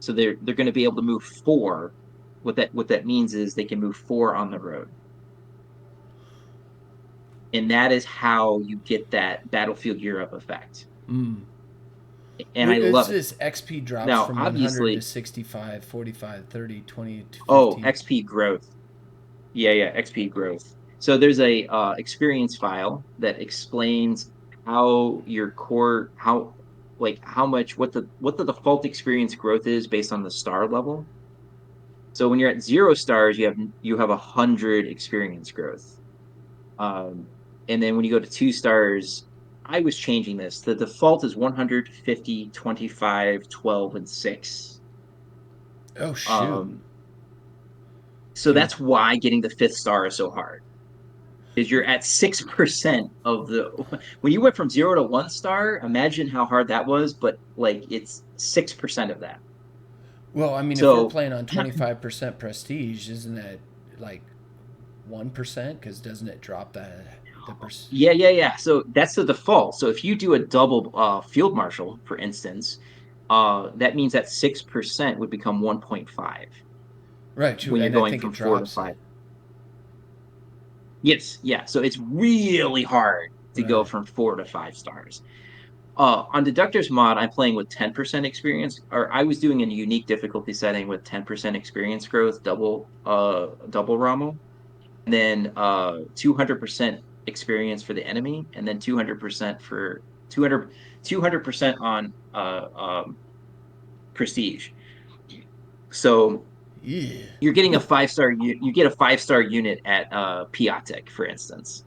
So they're going to be able to move four. What that means is they can move four on the road, and that is how you get that Battlefield Europe effect. Mm. And What I is love it. this XP drops Now, from 100 to obviously, 65, 45, 30, 20 to oh, 15? XP growth. Yeah, XP growth. So there's a experience file that explains how your core how like how much what the default experience growth is based on the star level. So when you're at 0 stars, you have 100 experience growth. Um, and then when you go to 2 stars, I was changing this. The default is 150, 25, 12, and 6. Oh shoot. Um, so Dude. that's why getting the fifth star is so hard. Because you're at 6% of the when you went from 0 to 1 star, imagine how hard that was, but like it's 6% of that. Well, I mean, if we're So playing on 25% prestige, isn't that like 1%? Because doesn't it drop the percent? yeah. So that's the default. So if you do a double field marshal, for instance, that means that 6% would become 1.5 Right, true. when you're And I going think from it four to drops five. it. Yes, yeah. So it's really hard to go Right. from 4 to 5 stars. On Deductor's mod, I'm playing with 10% experience, or I was doing a unique difficulty setting with 10% experience growth, double Rommel, and then 200% experience for the enemy, and then 200% for 200% on prestige. So Yeah. you're getting a 5 star. You get a 5 star unit at Piatek, for instance.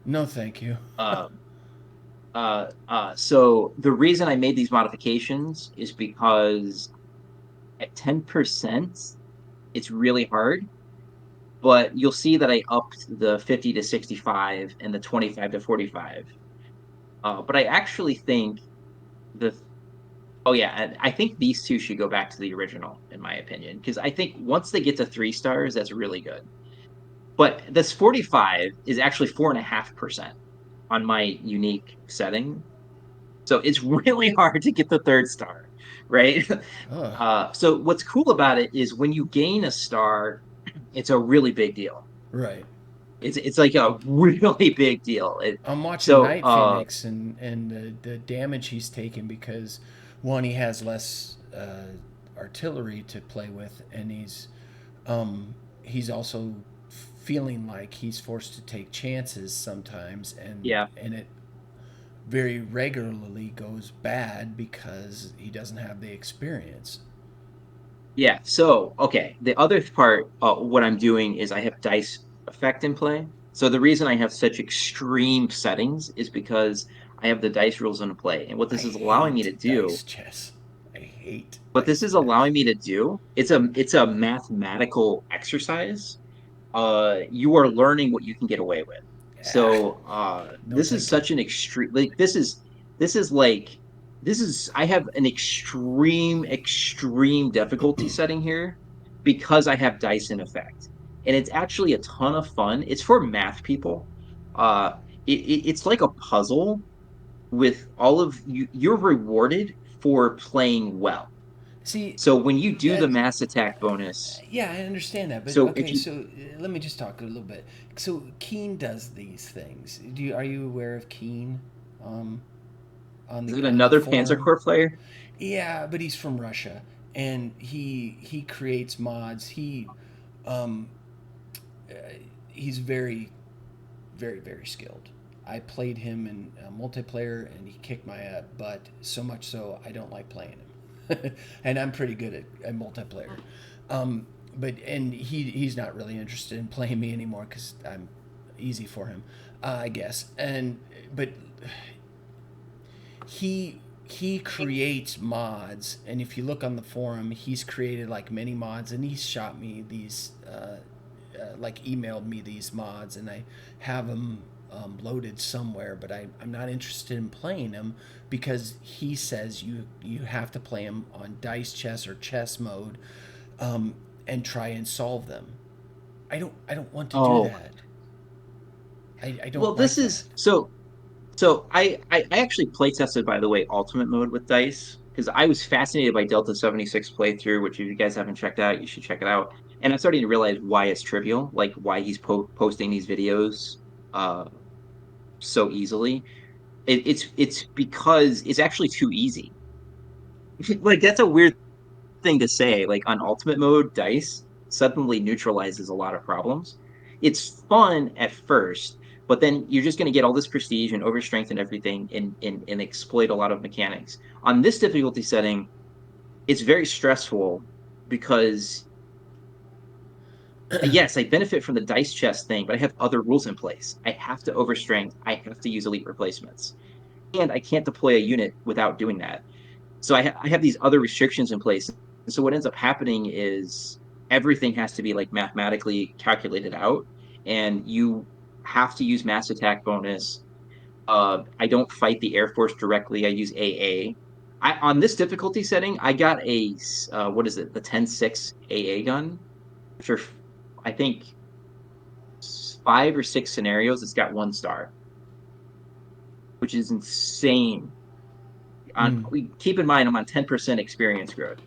No, thank you. Um, so the reason I made these modifications is because at 10%, it's really hard. But you'll see that I upped the 50 to 65 and the 25 to 45. But I actually think the oh yeah, and I think these two should go back to the original, in my opinion, because I think once they get to 3 stars, that's really good. But this 45 is actually 4.5% on my unique setting. So it's really hard to get the third star, right? Ugh. So what's cool about it is when you gain a star, it's a really big deal. Right. It's like a really big deal. I'm watching So Night Phoenix and the damage he's taken because one, he has less artillery to play with, and he's also feeling like he's forced to take chances sometimes, yeah, and it very regularly goes bad because he doesn't have the experience. yeah. So okay, the other part, what I'm doing is I have dice effect in play. So the reason I have such extreme settings is because I have the dice rules in play, and I me hate to do dice chess. I hate what this dice is chess. allowing me to do, it's a mathematical exercise. You are learning what you can get away with. Ah, So no, this is thank you. such an extreme, like this is like this is I have an extreme difficulty setting here because I have dice in effect. And it's actually a ton of fun. It's for math people. Uh it's like a puzzle with all of you, you're rewarded for playing well. See, So when you do that the mass attack bonus, yeah, I understand that, but so if okay, you so let me just talk a little bit. So Keen does these things. Are you aware of Keen, um, is it on the another Panzer forum? Corps player? Yeah, but he's from Russia, and he creates mods. Um, uh, he's very skilled. I played him in multiplayer, and he kicked my butt so much so I don't like playing him. And I'm pretty good at multiplayer. But and he's not really interested in playing me anymore because I'm easy for him, I guess. And but he creates mods, and if you look on the forum, he's created like many mods, and he's shot me these like emailed me these mods, and I have them loaded somewhere, but I'm not interested in playing them because he says you have to play them on dice chess or chess mode, um, and try and solve them. I don't want to do Oh, that. I well, don't this like that. is so I actually play tested, by the way, ultimate mode with dice because I was fascinated by Delta 76 playthrough, which if you guys haven't checked out, you should check it out. And I'm starting to realize why it's trivial, like why he's posting these videos uh so easily. It's because it's actually too easy. Like that's a weird thing to say. Like on ultimate mode, dice suddenly neutralizes a lot of problems. It's fun at first, but then you're just going to get all this prestige and overstrength and everything and exploit a lot of mechanics. On this difficulty setting, it's very stressful because yes, I benefit from the dice chest thing, but I have other rules in place. I have to overstrength. I have to use elite replacements. And I can't deploy a unit without doing that. So I have these other restrictions in place. And so what ends up happening is everything has to be like mathematically calculated out, and you have to use mass attack bonus. I don't fight the Air Force directly. I use AA. On this difficulty setting, I got a what is it? The 10-6 AA gun. After I think 5 or 6 scenarios, it's got 1 star, which is insane. On Mm. keep in mind, I'm on 10% experience growth.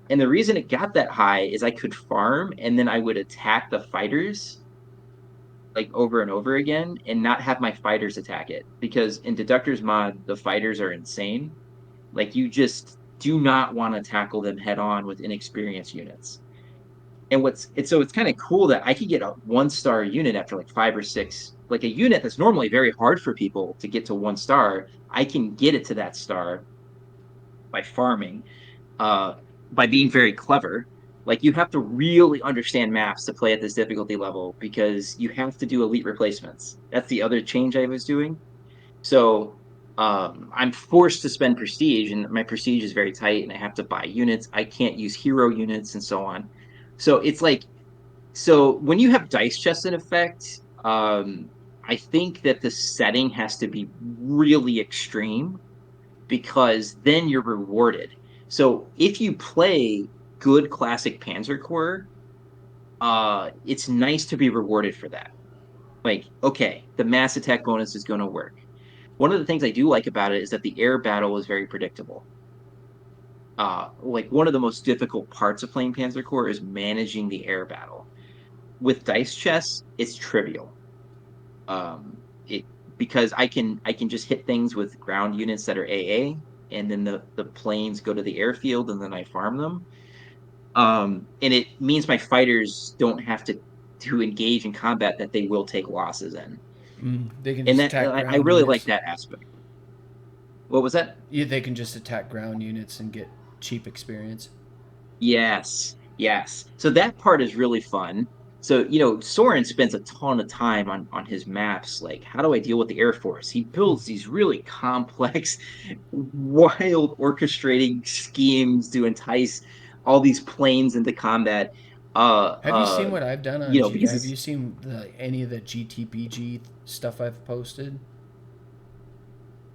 And the reason it got that high is I could farm and then I would attack the fighters like over and over again and not have my fighters attack it. Because in Deductor's mod, the fighters are insane. Like you just do not want to tackle them head on with inexperienced units. And so it's kind of cool that I could get a 1 star unit after like 5 or 6, like a unit that's normally very hard for people to get to 1 star. I can get it to that star by farming, uh, by being very clever. Like you have to really understand maps to play at this difficulty level because you have to do elite replacements. That's the other change I was doing. So I'm forced to spend prestige, and my prestige is very tight, and I have to buy units. I can't use hero units and so on. So it's like, so when you have dice chest in effect, I think that the setting has to be really extreme because then you're rewarded. So if you play good classic Panzer Corps, it's nice to be rewarded for that. Like, okay, the mass attack bonus is going to work. One of the things I do like about it is that the air battle is very predictable. Like one of the most difficult parts of playing Panzer Corps is managing the air battle. With dice chess, it's trivial. It because I can just hit things with ground units that are AA, and then the planes go to the airfield, and then I farm them. And it means my fighters don't have to engage in combat that they will take losses in, They can and just that attack I ground really like units. that aspect. What was that? Yeah, they can just attack ground units and get cheap experience. Yes, yes. So that part is really fun. So, Soren spends a ton of time on his maps. Like, how do I deal with the Air Force? He builds these really complex, wild orchestrating schemes to entice all these planes into combat. Uh, Have you uh, seen what I've done on G? because Have you seen any of the GTPG stuff I've posted?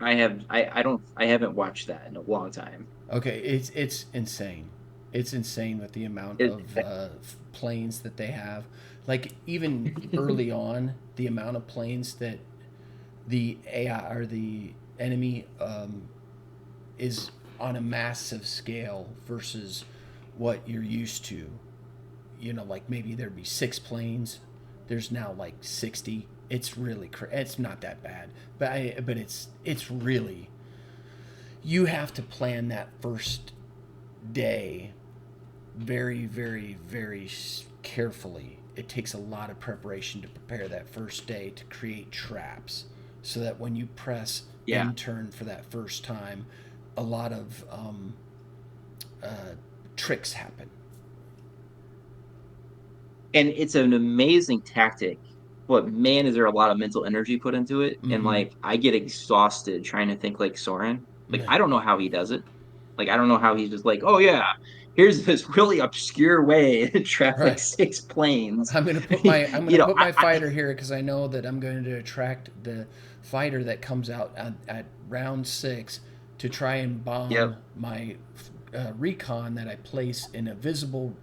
I haven't watched that in a long time. Okay, it's insane. It's insane with the amount It, of planes that they have. Like even early on, the amount of planes that the AI or the enemy is on a massive scale versus what you're used to. Like maybe there'd be 6 planes. There's now like 60. It's really it's not that bad, but it's really, you have to plan that first day very, very, very carefully. It takes a lot of preparation to prepare that first day to create traps so that when you press yeah. end turn for that first time, a lot of tricks happen. And it's an amazing tactic, but man, is there a lot of mental energy put into it. And Mm-hmm. like I get exhausted trying to think like Soren. Like I don't know how he does it. Like I don't know how he's just like, oh yeah, here's this really obscure way to trap like Right. 6 planes. I'm gonna put my I fighter here because I know that I'm going to attract the fighter that comes out at round 6 to try and yep, bomb my recon that I place in a visible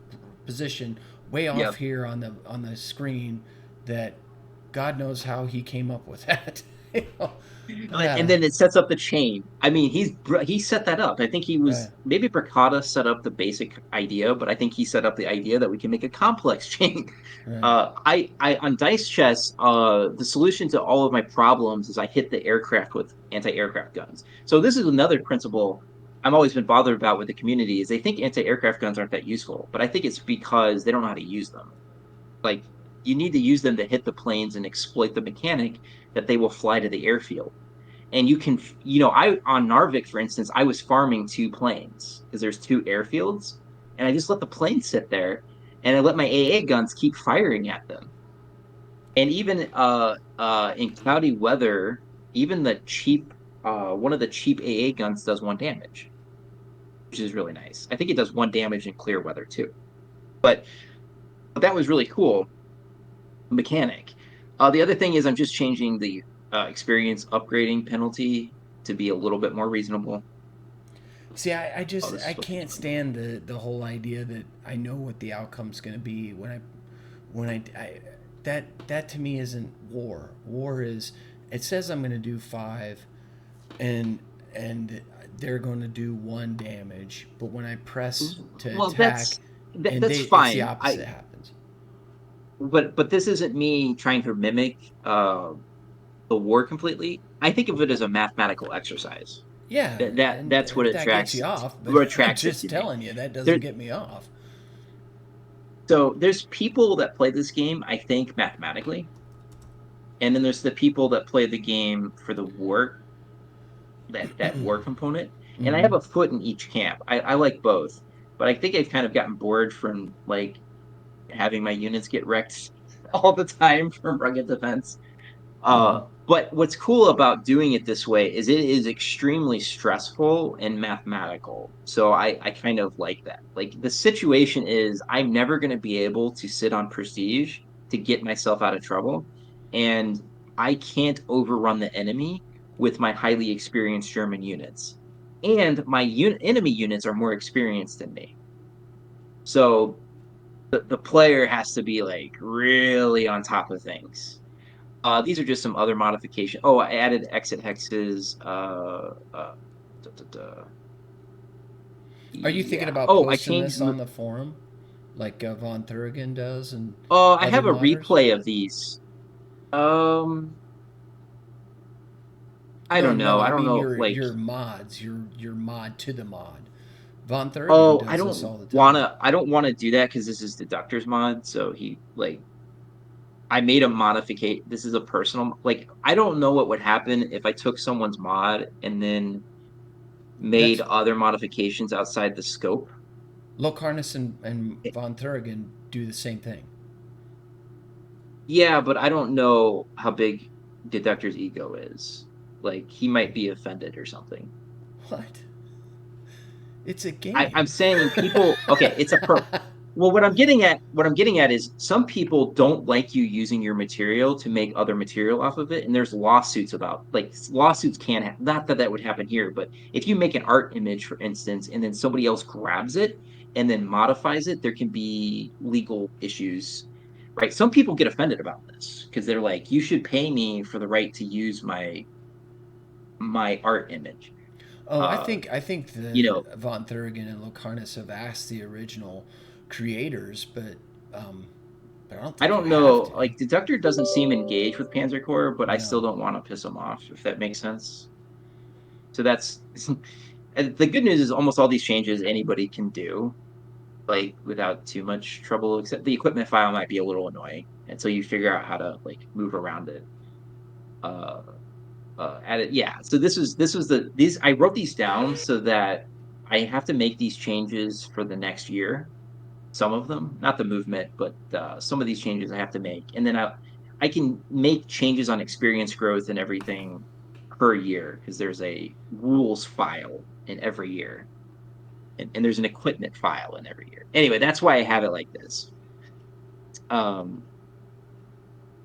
position way off yep. here on the screen. That God knows how he came up with that. And Yeah, then it sets up the chain. I mean, he set that up. I think he right, was maybe Bricata set up the basic idea, but I think he set up the idea that we can make a complex chain. right. I on dice chess, the solution to all of my problems is I hit the aircraft with anti-aircraft guns. So this is another principle I've always been bothered about with the community is they think anti-aircraft guns aren't that useful, but I think it's because they don't know how to use them. Like you need to use them to hit the planes and exploit the mechanic that they will fly to the airfield. And you can, I on Narvik, for instance, I was farming 2 planes because there's 2 airfields, and I just let the planes sit there, and I let my AA guns keep firing at them. And even in cloudy weather, even the cheap one of the cheap AA guns does 1 damage, which is really nice. I think it does 1 damage in clear weather too. But that was really cool mechanic. The other thing is I'm just changing the experience upgrading penalty to be a little bit more reasonable. See, Oh, this is I supposed to be can't fun. stand the whole idea that I know what the outcome's going to be when I that to me isn't war. War is, it says I'm going to do 5, and they're going to do 1 damage, but when I press to Well, attack, and that's it's the fine. opposite happens. But this isn't me trying to mimic the war completely. I think of it as a mathematical exercise. Yeah, and That's what that gets you attracts off, but what I'm attracts it to just me. telling you that doesn't There, get me off. so there's people that play this game, I think, mathematically, and then there's the people that play the game for the war, that war component. And I Mm-hmm. have a foot in each camp. I like both. but I think I've kind of gotten bored from like having my units get wrecked all the time from rugged defense. Mm-hmm. But what's cool about doing it this way is it is extremely stressful and mathematical. So I kind of like that. Like the situation is I'm never going to be able to sit on prestige to get myself out of trouble. And I can't overrun the enemy with my highly experienced German units. And my enemy units are more experienced than me. So the player has to be like really on top of things. These are just some other modification. Oh, I added exit hexes. Da, da, da. Are you thinking Yeah. about Oh, I posting changed. this on the forum, like Von Thurigan does and I other have a modders? replay of these. Um, I No, don't know. no. I I don't mean know. Like, your mods, your mod to the mod. Von Thurigan oh, does this all the time. I don't wanna do that because this is Deductor's mod. So he like, I made a modification. This is a personal. Like, I don't know what would happen if I took someone's mod and then made That's other modifications outside the scope. Locarnus and Von Thurigan do the same thing. Yeah, but I don't know how big Deductor's ego is. Like he might be offended or something. What? It's a I'm game. saying people okay, it's a pro well what I'm getting at is some people don't like you using your material to make other material off of it. And there's lawsuits about like lawsuits can not not that that would happen here, but if you make an art image, for instance, and then somebody else grabs it and then modifies it, there can be legal issues. Right. Some people get offended about this because they're like, you should pay me for the right to use my art image. Oh, Uh, I think you the know, Von Thurigan and Locarnus have asked the original creators, um, but I don't I think you don't have know. to. Like Deductor doesn't seem engaged with Panzer Corps, but I still No. don't want to piss him off, if that makes sense. So that's and the good news is almost all these changes anybody can do, like without too much trouble, except the equipment file might be a little annoying. And so you figure out how to like move around it. Uh at it. Yeah. So this was these I wrote these down so that I have to make these changes for the next year. Some of them, not the movement, but some of these changes I have to make, and then I can make changes on experience growth and everything per year because there's a rules file in every year, and there's an equipment file in every year. Anyway, that's why I have it like this. Um,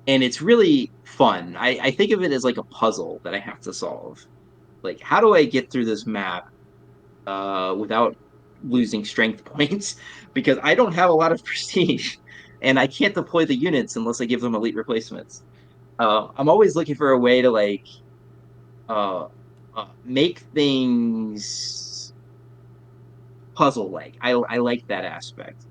and it's really fun. I think of it as like a puzzle that I have to solve. Like, how do I get through this map without losing strength points because I don't have a lot of prestige and I can't deploy the units unless I give them elite replacements. I'm always looking for a way to like uh, make things puzzle like. I like that aspect.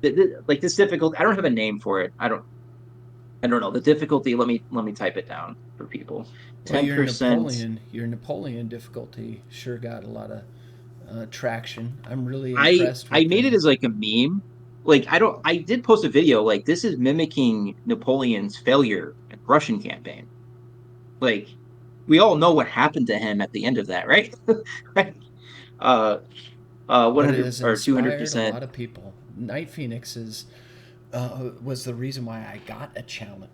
Like this difficult. I don't have a name for it. I don't know the difficulty. Let me type it down for people. Well, 10%. Your Napoleon difficulty sure got a lot of traction. I'm really I impressed I with made it the. as like a meme. Like I did post a video like this is mimicking Napoleon's failure in the Russian campaign. Like we all know what happened to him at the end of that, right? Right? uh But it 100 has or inspired a 200%. lot of people. Night Phoenix was the reason why I got a channel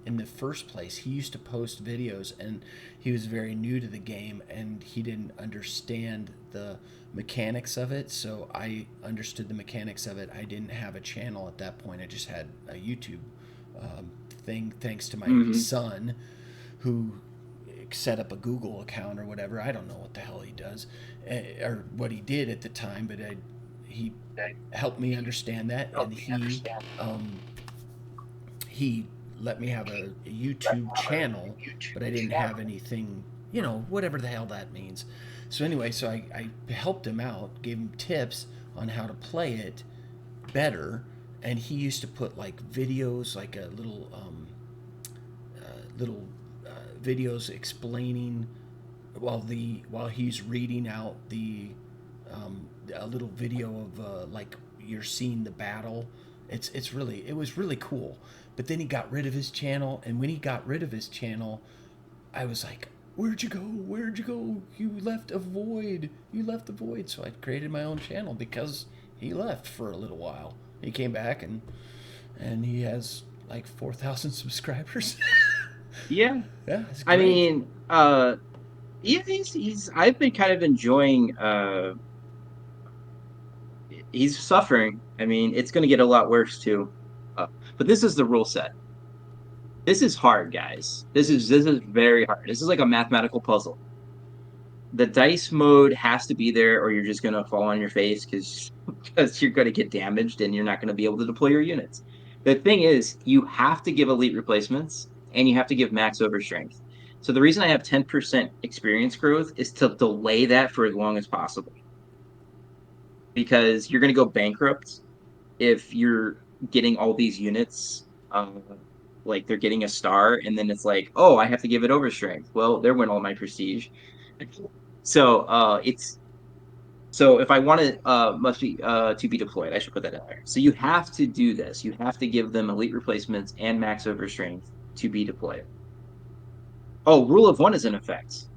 in the first place. He used to post videos, and he was very new to the game, and he didn't understand the mechanics of it. So I understood the mechanics of it. I didn't have a channel at that point. I just had a YouTube thing, thanks to my Hmm. son, who set up a Google account or whatever. I don't know what the hell he does, or what he did at the time, but he helped me understand that, and um, he let me have a YouTube channel, but I didn't have anything, whatever the hell that means. So anyway, so I helped him out, gave him tips on how to play it better, and he used to put like videos, like a little videos explaining while he's reading out a little video of like you're seeing the battle. It was really cool. But then he got rid of his channel, and when he got rid of his channel, I was like, Where'd you go? Where'd you go? You left a void. You left the void. So I created my own channel because he left for a little while. He came back and he has like 4,000 subscribers. Yeah. Yeah, it's I great. mean, yeah, he's I've been kind of enjoying he's suffering. I mean, it's going to get a lot worse too. But this is the rule set. This is hard, guys. This is very hard. This is like a mathematical puzzle. The dice mode has to be there, or you're just going to fall on your face because you're going to get damaged and you're not going to be able to deploy your units. The thing is, you have to give elite replacements and you have to give max overstrength. So the reason I have 10% experience growth is to delay that for as long as possible because you're going to go bankrupt if you're getting all these units, like they're getting a star, and then it's like, oh, I have to give it overstrength. Well, there went all my prestige. So it's so if I want it, must be to be deployed. I should put that in there. So you have to do this. You have to give them elite replacements and max overstrength to be deployed. Oh, rule of one is in effect,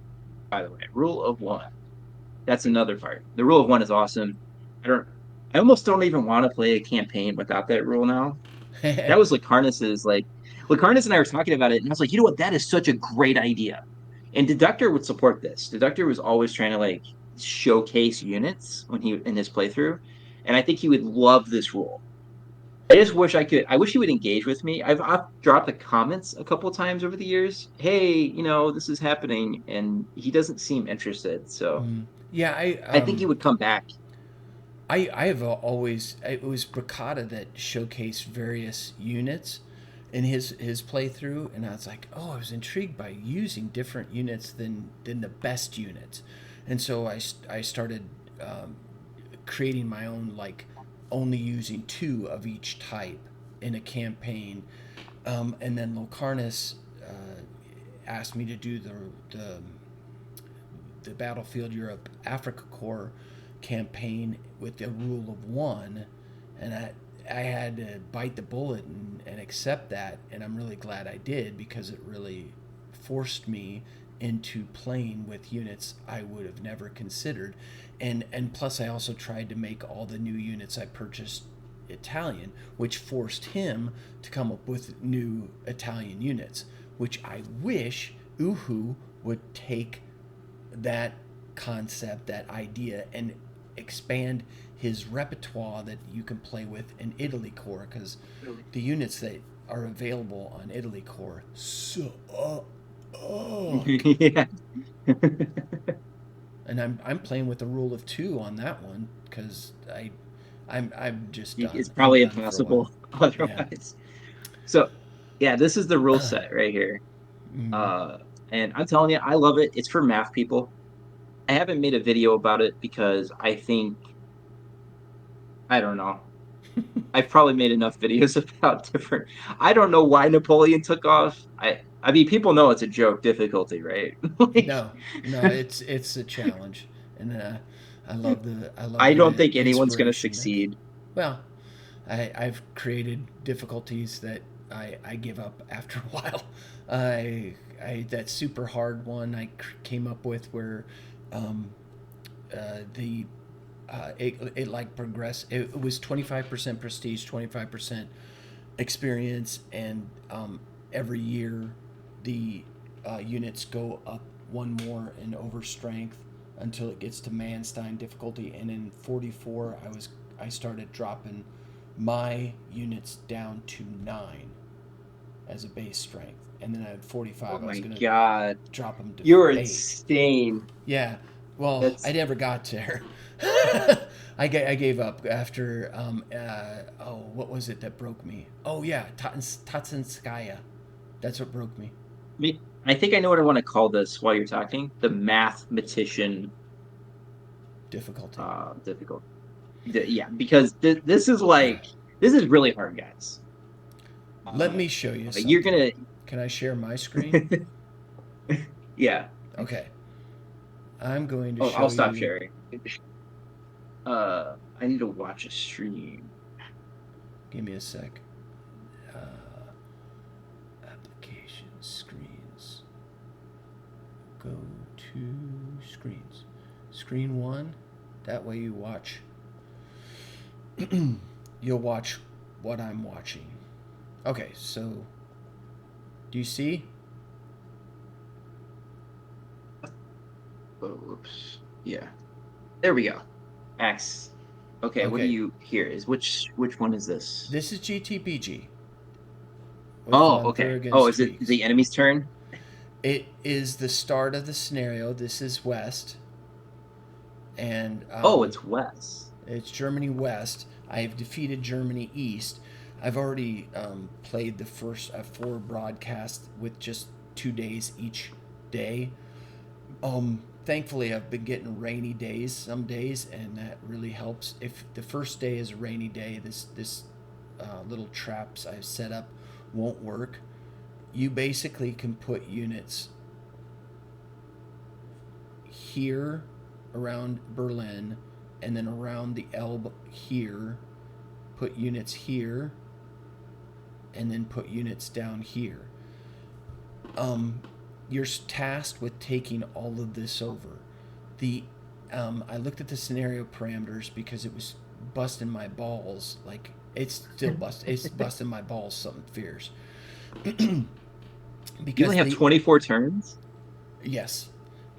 by the way. Rule of one. That's another part. The rule of one is awesome. I don't. I almost don't even want to play a campaign without that rule now. That was like Harness and I were talking about it, and I was like, you know what, that is such a great idea. And Deductor would support this. Deductor was always trying to like showcase units when he in his playthrough, and I think he would love this rule. I just wish I could. I wish he would engage with me. I've dropped the comments a couple times over the years. Hey, this is happening, and he doesn't seem interested. So Yeah, I think he would come back. I have always, it was Bricata that showcased various units in his playthrough, and I was like, oh, I was intrigued by using different units than the best units, and so I started creating my own, like only using two of each type in a campaign, and then Locarnus asked me to do the the Battlefield Europe Africa Corps campaign with the rule of one, and I had to bite the bullet and accept that, and I'm really glad I did because it really forced me into playing with units I would have never considered, and plus I also tried to make all the new units I purchased Italian, which forced him to come up with new Italian units, which I wish Uhu would take that concept, that idea, and expand his repertoire that you can play with in Italy Core, because the units that are available on Italy Core suck. Yeah. And I'm playing with the rule of two on that one because I'm just It's done. I'm probably done for a while. impossible Yeah. otherwise. So, yeah, this is the rule set right here. Mm, Uh, and I'm telling you, I love it. It's for math people. I haven't made a video about it because I think, I don't know. I've probably made enough videos about different. I don't know why Napoleon took off. I mean, people know it's a joke difficulty, right? Like, no, no, it's a challenge, and I love I don't the think anyone's going to inspiration that. succeed. Well, I've created difficulties that I give up after a while. That super hard one came up with where the it like progressed. It was 25% prestige, 25% experience, and every year the units go up one more in over strength until it gets to Manstein difficulty. And in 44, I started dropping my units down to 9 as a base strength, and then at Oh 45 I was my gonna God. drop them to You're 8. insane. Yeah, well, I That's never got there. I gave up after what was it that broke me? Oh yeah, Tatsinskaya. That's what broke me. me. I think I know what I want to call this while you're talking. The mathematician Difficulty. difficult. Yeah, because this is really hard, guys. Let Uh, me show you you're something. gonna Can I share my screen? yeah. Okay. I'm going to Oh, I'll show stop you. sharing. I need to watch a stream. Give me a sec. Application screens. go to screens. Screen 1. That way you watch. You'll watch what I'm watching. Okay, so do you see? Oh, oops. Yeah. There we go. Max. Okay, what do you here? Is which one is this? This is GTBG. Oh, okay. Oh, is it the enemy's turn? It is the start of the scenario. This is West. And oh, it's West. It's Germany West. I've defeated Germany East. I've already played the first 4 broadcasts with just 2 days each day. Thankfully, I've been getting rainy days some days, and that really helps. If the first day is a rainy day, this little traps I've set up won't work. You basically can put units here around Berlin, and then around the Elbe here, put units here, and then put units down here. You're tasked with taking all of this over. I looked at the scenario parameters because it was busting my balls. Like, it's still it's busting my balls something fierce. Because you only have 24 turns? Yes.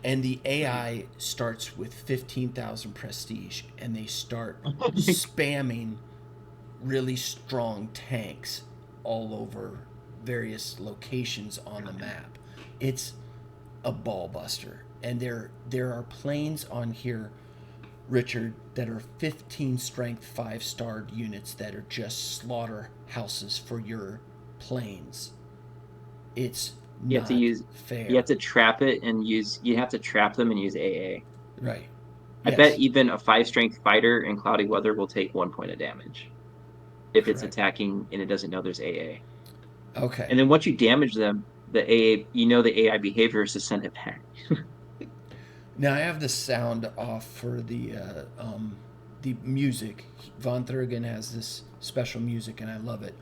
And the AI starts with 15,000 prestige, and they start spamming really strong tanks all over various locations on the map. It's a ball buster. And there are planes on here, Richard, that are 15 strength 5-starred units that are just slaughterhouses for your planes. It's you have to use fair. You have to trap it and use. You have to trap them and use AA. Right. I bet even a 5-strength fighter in cloudy weather will take 1 point of damage if it's attacking and it doesn't know there's AA. Okay. And then once you damage them, the AA, the AI behavior is to send it back. Now I have the sound off for the music. Von Thurgen has this special music, and I love it.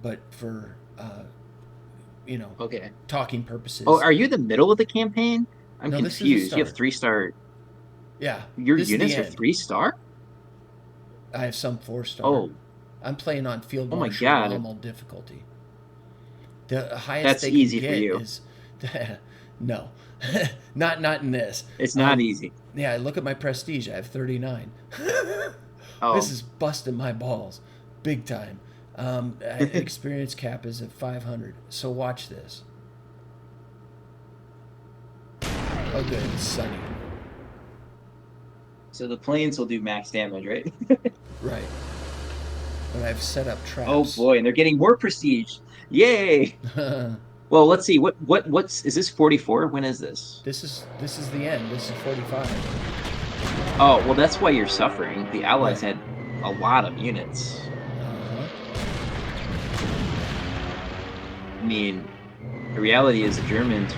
But for okay, talking purposes. Oh, are you the middle of the campaign? I'm no, confused. You have 3-star. Yeah. Your units are 3-star? I have some 4-star. Oh. I'm playing on Field Marshal Napoleon Difficulty. The highest That's they easy can for get you. is no. not in this. It's not easy. Yeah, look at my prestige. I have 39. This is busting my balls big time. Experience cap is at 500. So watch this. Oh, good. It's sunny. So the planes will do max damage, right? Right. And I've set up traps. Oh boy, and they're getting more prestige. Yay! Well, let's see. What's is this 44? When is this? This is the end. This is 45. Oh, well, that's why you're suffering. The Allies had a lot of units. I mean, the reality is the Germans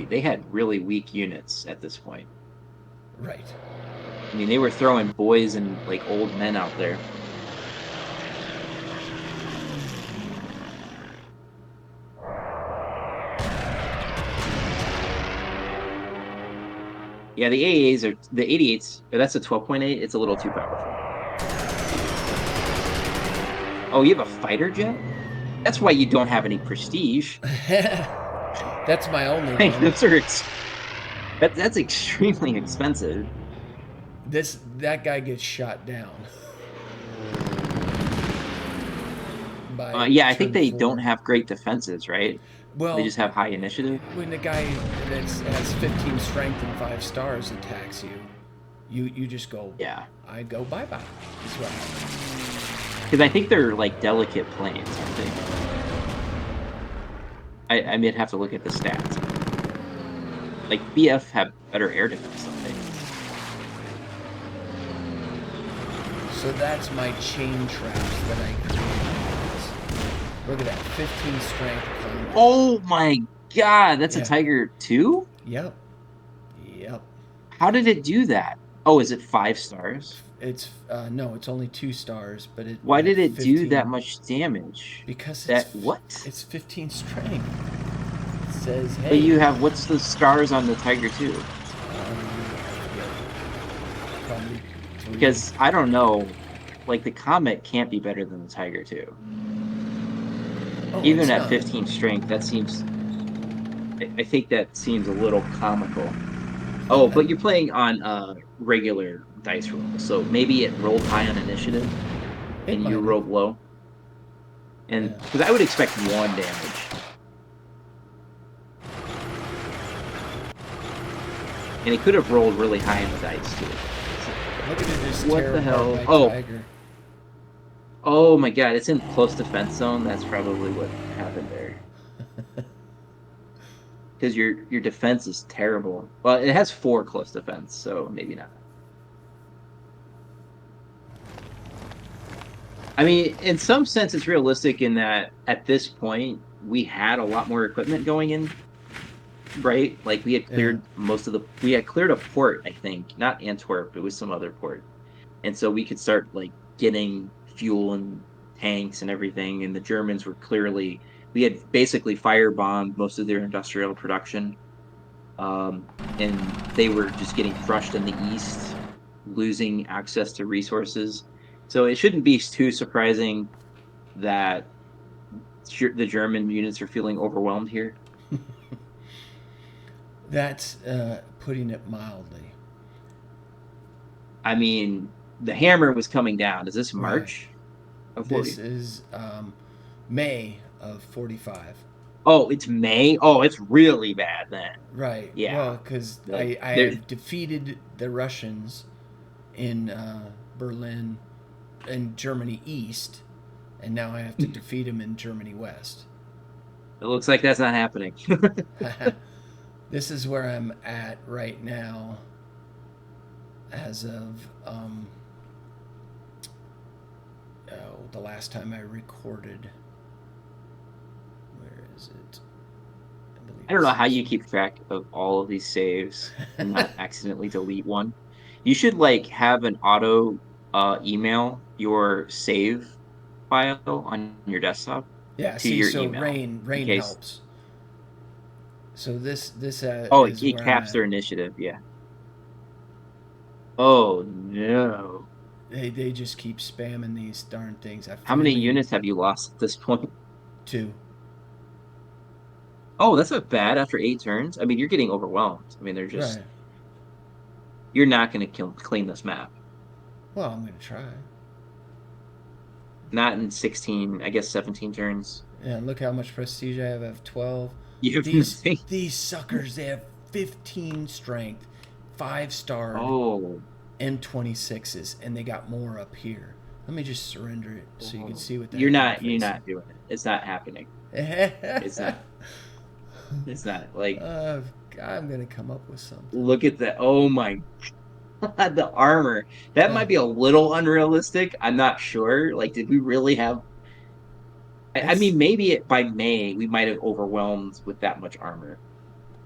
they had really weak units at this point. Right. I mean, they were throwing boys and like old men out there. Yeah, the AAs are the 88s. That's a 12.8. It's a little too powerful. Oh, you have a fighter jet? That's why you don't have any prestige. That's my only one. That's extremely expensive. That guy gets shot down. Yeah, I think they don't have great defenses, right? Well, they just have high initiative. When the guy that has 15 strength and 5 stars attacks you just go. Yeah. I go bye-bye. Is what happens. Because I think they're like delicate planes, aren't they? I might have to look at the stats. Like BF have better air defense, don't they? So that's my chain traps that I created. Look at that, 15 strength. Oh my god, that's a Tiger 2? Yep. How did it do that? Oh, is it 5 stars? It's no, it's only 2 stars, but it. Why did it do that much damage? Because it's 15 strength. says, But hey, you have what's the stars on the Tiger II? probably three. Because I don't know, like the Comet can't be better than the Tiger II. Oh, Even it's at not. 15 strength, that seems. I think that seems a little comical. Oh, but you're playing on regular dice roll, so maybe it rolled high on initiative It and you might have. rolled low. And Yeah. because I would expect one damage, and it could have rolled really high on the dice too. Look at it just What tear the apart hell? my Oh, tiger. oh my God! It's in close defense zone. That's probably what happened there. Because your defense is terrible. Well, it has 4 close defense, so maybe not. I mean, in some sense, it's realistic in that at this point we had a lot more equipment going in, right? Like we had Yeah. cleared we had cleared a port, I think, not Antwerp, it was some other port, and so we could start like getting fuel and tanks and everything. And the Germans were clearly we had basically firebombed most of their industrial production, and they were just getting crushed in the east, losing access to resources. So it shouldn't be too surprising that the German units are feeling overwhelmed here. That's putting it mildly. I mean, the hammer was coming down. Is this Right. March of This 40? is May of 45. Oh, it's May. Oh, it's really bad then. Right. Yeah. Well, because The, I there, have defeated the Russians in Berlin and Germany East, and now I have to it defeat them in Germany West. looks like that's not happening. This is where I'm at right now as of the last time I recorded. Where is it? I believe I don't know it's how this you keep track of all of these saves and not accidentally delete one. You should like have an auto email your save file on your desktop Yeah, to see, your so email in rain case. helps. So this Oh, is it where I'm caps at. their initiative. Yeah. Oh no. They just keep spamming these darn things. I How many really units have you lost at this point? too. Oh, that's not bad after 8 turns. I mean, you're getting overwhelmed. I mean, they're just Right. you're not going to clean this map. Well, I'm gonna try. Not in 16, I guess 17 turns. Yeah, look how much prestige I have. I have 12. You have These nothing. these suckers, they have 15 strength, 5-starred, Oh, and 26s, and they got more up here. Let me just surrender it so you can see what the you're heck I'm not. You're facing. not doing it. It's not happening. It's not. It's not like uh, I'm gonna come up with something. look at that. Oh my God, the armor. That Uh, might be a little unrealistic. I'm not sure. Like, did we really have? I it's mean, maybe by May we might have overwhelmed with that much armor.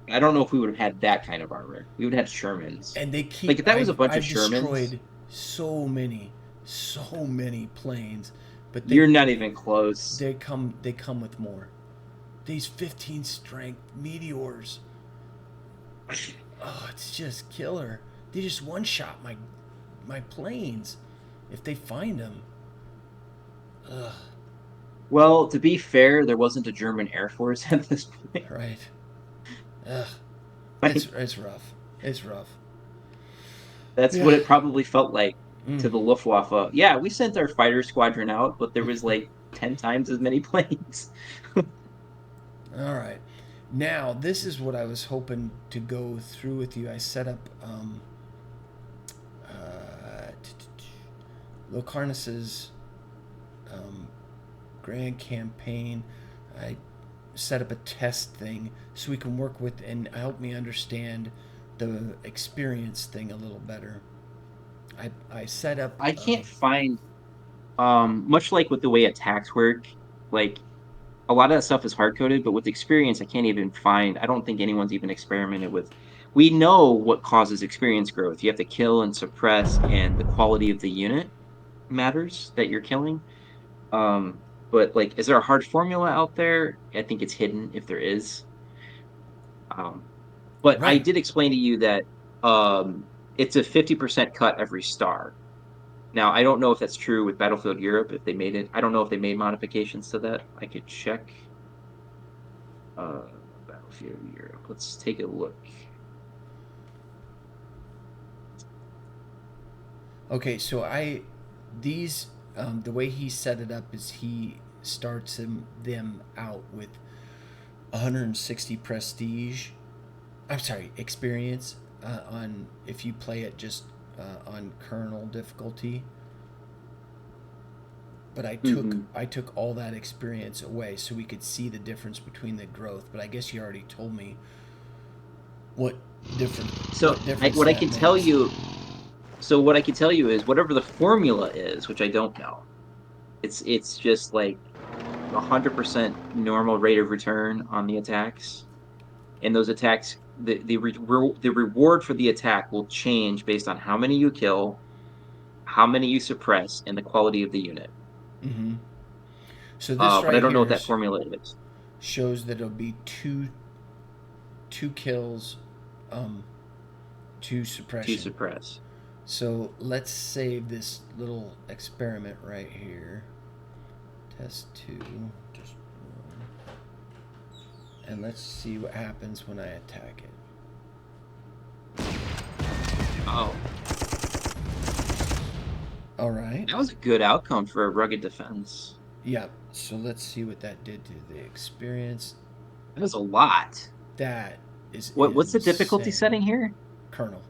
I don't know if we would have had that kind of armor. We would have had Shermans. and they Like keep. if that was a bunch of I've Shermans, destroyed so many planes, but you're not even close. they come with more. These 15 strength meteors. Oh, it's just killer. They just one shot my planes if they find them. Ugh. Well, to be fair, there wasn't a German Air Force at this point. Right. Ugh. Like, It's rough. It's rough. that's Yeah. what it probably felt like Mm. to the Luftwaffe. Yeah, we sent our fighter squadron out, but there was like 10 times as many planes. All right. Now this is what I was hoping to go through with you. I set up Locarnus's um, grand campaign. I set up a test thing so we can work with and help me understand the experience thing a little better. I set up. I can't find much like with the way attacks work, like a lot of that stuff is hard coded, but with experience, I can't even find. I don't think anyone's even experimented with. We know what causes experience growth. You have to kill and suppress, and the quality of the unit matters that you're killing. But like, is there a hard formula out there? I think it's hidden if there is. Um, but I Right. did explain to you that it's a 50% cut every star. Now, I don't know if that's true with Battlefield Europe, if they made it. I don't know if they made modifications to that. I could check. Uh, Battlefield Europe. Let's take a look. Okay, so these, the way he set it up is he starts them out with 160 prestige. I'm sorry, experience on if you play it just on kernel difficulty. But Mm-hmm. I took all that experience away so we could see the difference between the growth. But I guess you already told me what different So what difference what I that can tell makes. you, what I can tell you is whatever the formula is, which I don't know. It's just like 100% normal rate of return on the attacks, and those attacks, the reward for the attack will change based on how many you kill, how many you suppress, and the quality of the unit. Mm-hmm. So this But I right don't know what here that formula is. shows that it'll be two kills, um, two To suppression. suppress. So let's save this little experiment right here. Test two, just one, and let's see what happens when I attack it. Oh, All right. that was a good outcome for a rugged defense. Yeah. So let's see what that did to the experience. That was a lot. That is What's the difficulty insane. setting here? Kernel.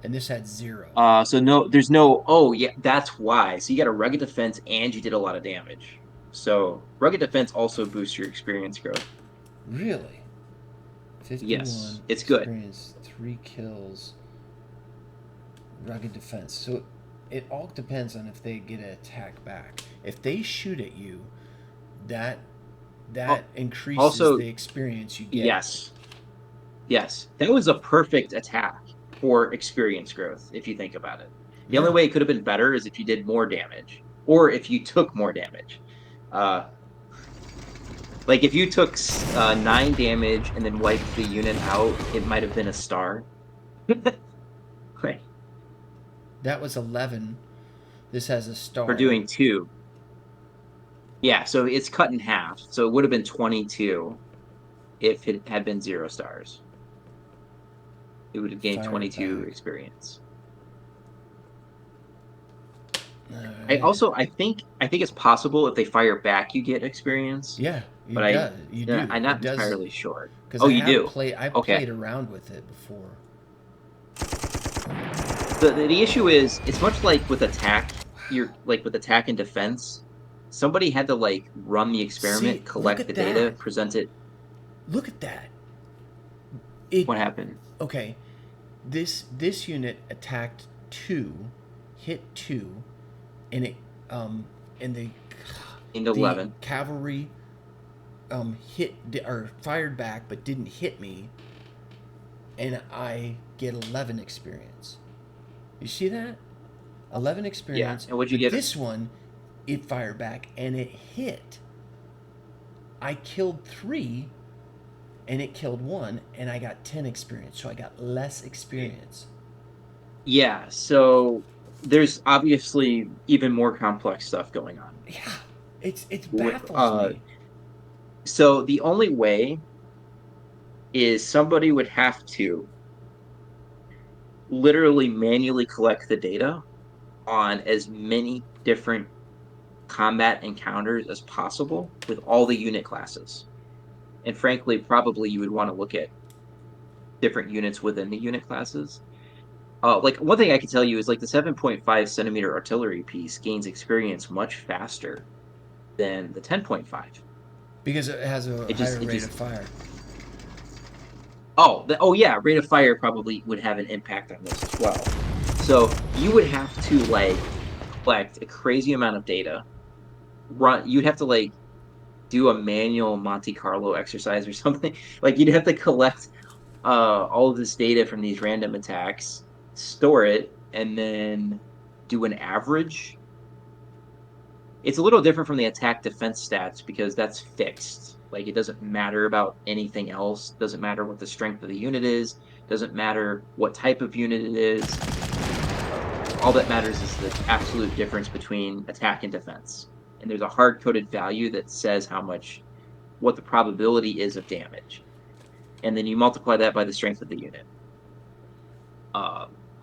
And this had 0. So no, there's no. Oh yeah, that's why. So you got a rugged defense and you did a lot of damage. So rugged defense also boosts your experience growth. Really? Yes, 51 it's good. experience, 3 kills, rugged defense. So it all depends on if they get an attack back. If they shoot at you, that Oh, that increases also, the experience you get. yes, yes, that was a perfect attack for experience growth. If you think about it, the only Yeah. way it could have been better is if you did more damage or if you took more damage. Uh, like if you took 9 damage and then wiped the unit out, it might have been a star. Like, That was 11. This has a for star. doing 2. Yeah, so it's cut in half. So it would have been 22 if it had been 0 stars. It would have gained Fire 22 back. experience. All I right. also I think it's possible if they fire back you get experience, Yeah, you but I does. You yeah, do. I'm not It does entirely sure. because Oh, you do. I've Okay. played around with it before. The issue is it's much like with attack, you're like with attack and defense. Somebody had to like run the See, experiment, look collect the at that. data, present it. Look at that. It What happened? okay. This unit attacked 2, hit 2, and it and Into the 11. cavalry hit or fired back but didn't hit me, and I get 11 experience. You see that? 11 Yeah. experience, And what'd you but get? this one it fired back and it hit. I killed 3 and it killed 1 and I got 10 experience. So I got less experience. Yeah, so there's obviously even more complex stuff going on. Yeah. It With baffles me. so the only way is somebody would have to literally manually collect the data on as many different combat encounters as possible with all the unit classes. And frankly, probably you would want to look at different units within the unit classes. Like one thing I can tell you is like the 7.5 centimeter artillery piece gains experience much faster than the 10.5. Because it has a It just higher it rate of just fire. oh yeah, rate of fire probably would have an impact on this as well. So you would have to like collect a crazy amount of data. You'd have to like do a manual Monte Carlo exercise or something. Like you'd have to collect all of this data from these random attacks, store it, and then do an average. It's a little different from the attack defense stats because that's fixed. Like, it doesn't matter about anything else. Doesn't matter what the strength of the unit is. Doesn't matter what type of unit it is. All that matters is the absolute difference between attack and defense. And there's a hard-coded value that says what the probability is of damage. And then you multiply that by the strength of the unit.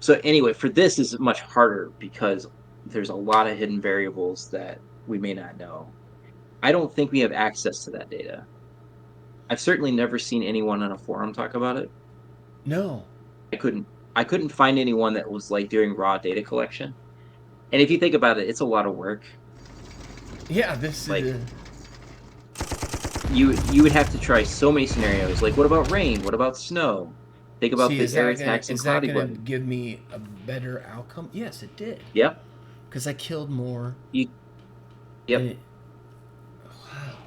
So anyway, for this is much harder because there's a lot of hidden variables that we may not know. I don't think we have access to that data. I've certainly never seen anyone on a forum talk about it. No. I couldn't find anyone that was like doing raw data collection. And if you think about it, it's a lot of work. Yeah, this Like, is. You would have to try so many scenarios. Like, what about rain? What about snow? Think about See, the air attacks and is that cloudy gonna weather. give me a better outcome? Yes, it did. Yep. Because I killed more. Yep. Wow.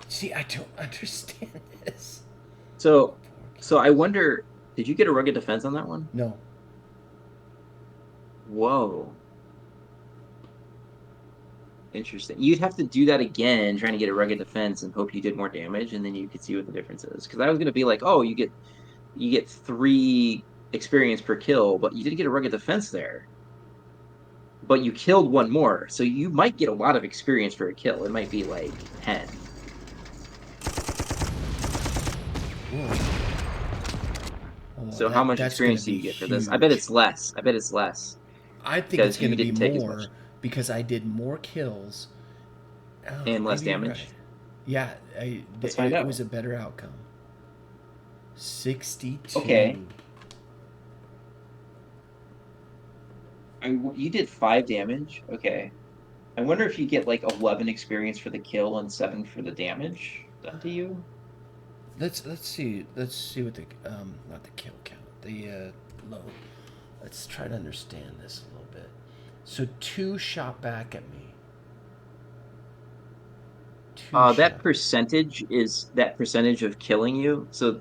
See, I don't understand this. So I wonder, did you get a rugged defense on that one? No. Whoa. Interesting. You'd have to do that again, trying to get a rugged defense and hope you did more damage, and then you could see what the difference is. Because I was gonna be like, oh, you get 3 experience per kill, but you did get a rugged defense there. But you killed one more, so you might get a lot of experience for a kill. It might be like 10. So how much experience do you get for this? I bet it's less. I bet it's less. I think it's going to be take more because I did more kills and less damage. Right. Yeah, Let's find out. It was a better outcome. 62. Okay. You did 5 damage. Okay. I wonder if you get like 11 experience for the kill and 7 for the damage done to you. Let's see. Let's see what the not the kill count. The load. Let's try to understand this a little bit. So 2 shot back at me. That percentage is that percentage of killing you. So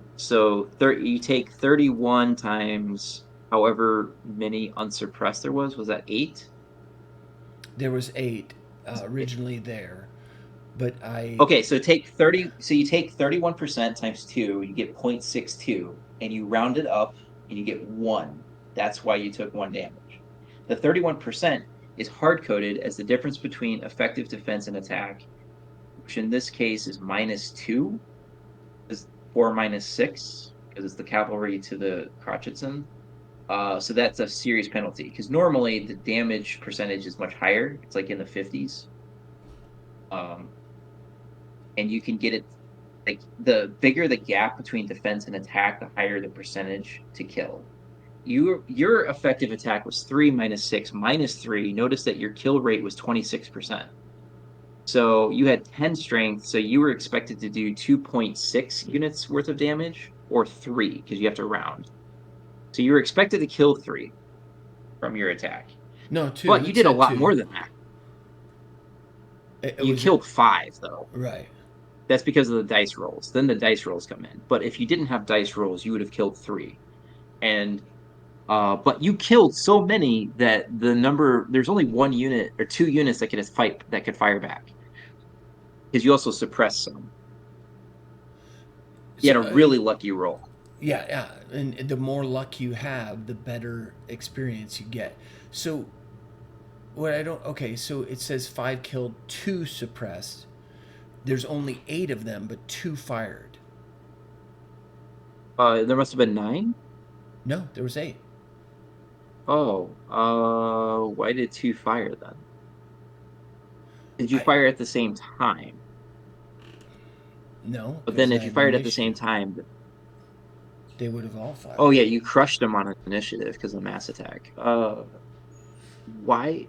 you take 31 times however many unsuppressed there was. Was that 8? There was 8 originally there, but I. Okay, so take 30. So you take 31% times 2. You get 0.62, and you round it up, and you get 1. That's why you took 1 damage. The 31% is hard coded as the difference between effective defense and attack, which in this case is -2, or -6 because it's the cavalry to the Crotchetson. So that's a serious penalty because normally the damage percentage is much higher. It's like in the 50s. And you can get it, like, the bigger the gap between defense and attack, the higher the percentage to kill. Your effective attack was 3 minus 6 minus 3. Notice that your kill rate was 26%. So you had 10 strength, so you were expected to do 2.6 units worth of damage, or 3, because you have to round. So you were expected to kill 3 from your attack. No, 2. But you did a lot more than that. You killed 5, though. Right. That's because of the dice rolls. Then the dice rolls come in. But if you didn't have dice rolls, you would have killed 3. And but you killed so many that there's only 1 unit or 2 units that could fire back. Because you also suppressed some. You had a really lucky roll. Yeah, and the more luck you have, the better experience you get. So so it says 5 killed, 2 suppressed. There's only 8 of them, but 2 fired. There must have been 9? No, there was 8. Oh, why did 2 fire then? Did you fire at the same time? No. But then if you fired at the same time, they would have all fired. Oh yeah, you crushed them on initiative because of the mass attack. Why?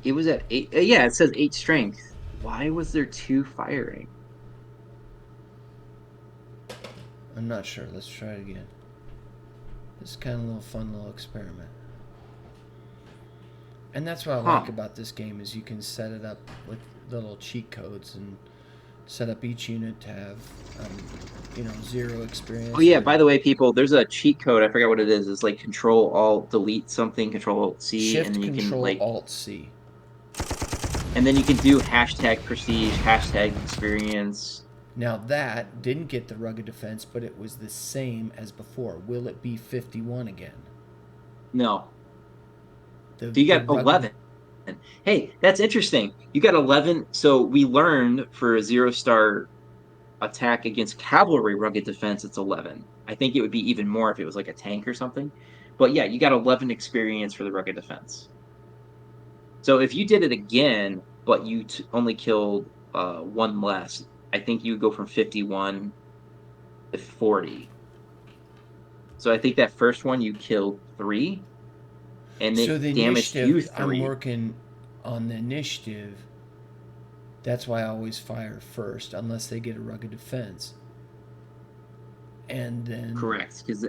It was at 8. Yeah, it says 8 strength. Why was there 2 firing? I'm not sure. Let's try it again. This is kind of a little fun little experiment. And that's what I like about this game is you can set it up with little cheat codes and set up each unit to have 0 experience. Oh yeah, by the way, people, there's a cheat code. I forgot what it is. It's like Control Alt Delete something, Control Alt C, Shift and then you Control can like Alt C. And then you can do hashtag prestige, hashtag experience. Now that didn't get the rugged defense, but it was the same as before. Will it be 51 again? No. The So you the got rugged. 11. Hey, that's interesting. You got 11. So we learned for a 0-star attack against cavalry rugged defense, it's 11. I think it would be even more if it was like a tank or something. But yeah, you got 11 experience for the rugged defense. So if you did it again, but you only killed one less, I think you would go from 51 to 40. So I think that first one you killed 3, and So it the damaged you initiative, I'm 3. working on the initiative. That's why I always fire first, unless they get a rugged defense. And then Correct, because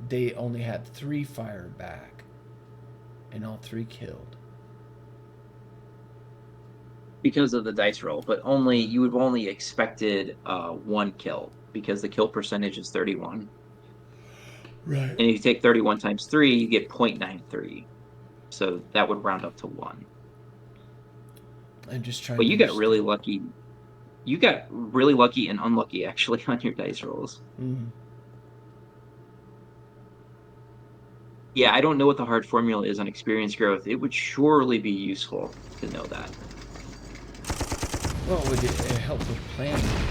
they only had 3 fire back, and all 3 killed. because of the dice roll, but only you would only expected 1 kill because the kill percentage is 31. Right. And if you take 31 times 3, you get 0.93. So that would round up to 1. I'm just trying But to you got really understand. lucky. You got really lucky and unlucky actually on your dice rolls. Mm. Yeah, I don't know what the hard formula is on experience growth. It would surely be useful to know that. Well, would it help with planning?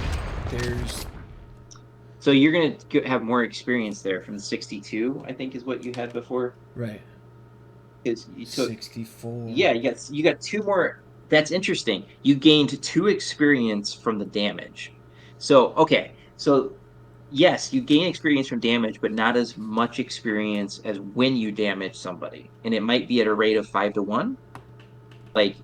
There's So you're going to have more experience there from the 62, I think is what you had before. right. Is you took 64. Yeah, you got 2 more. That's interesting. You gained 2 experience from the damage. So, okay. So, yes, you gain experience from damage, but not as much experience as when you damage somebody. And it might be at a rate of 5 to 1. Like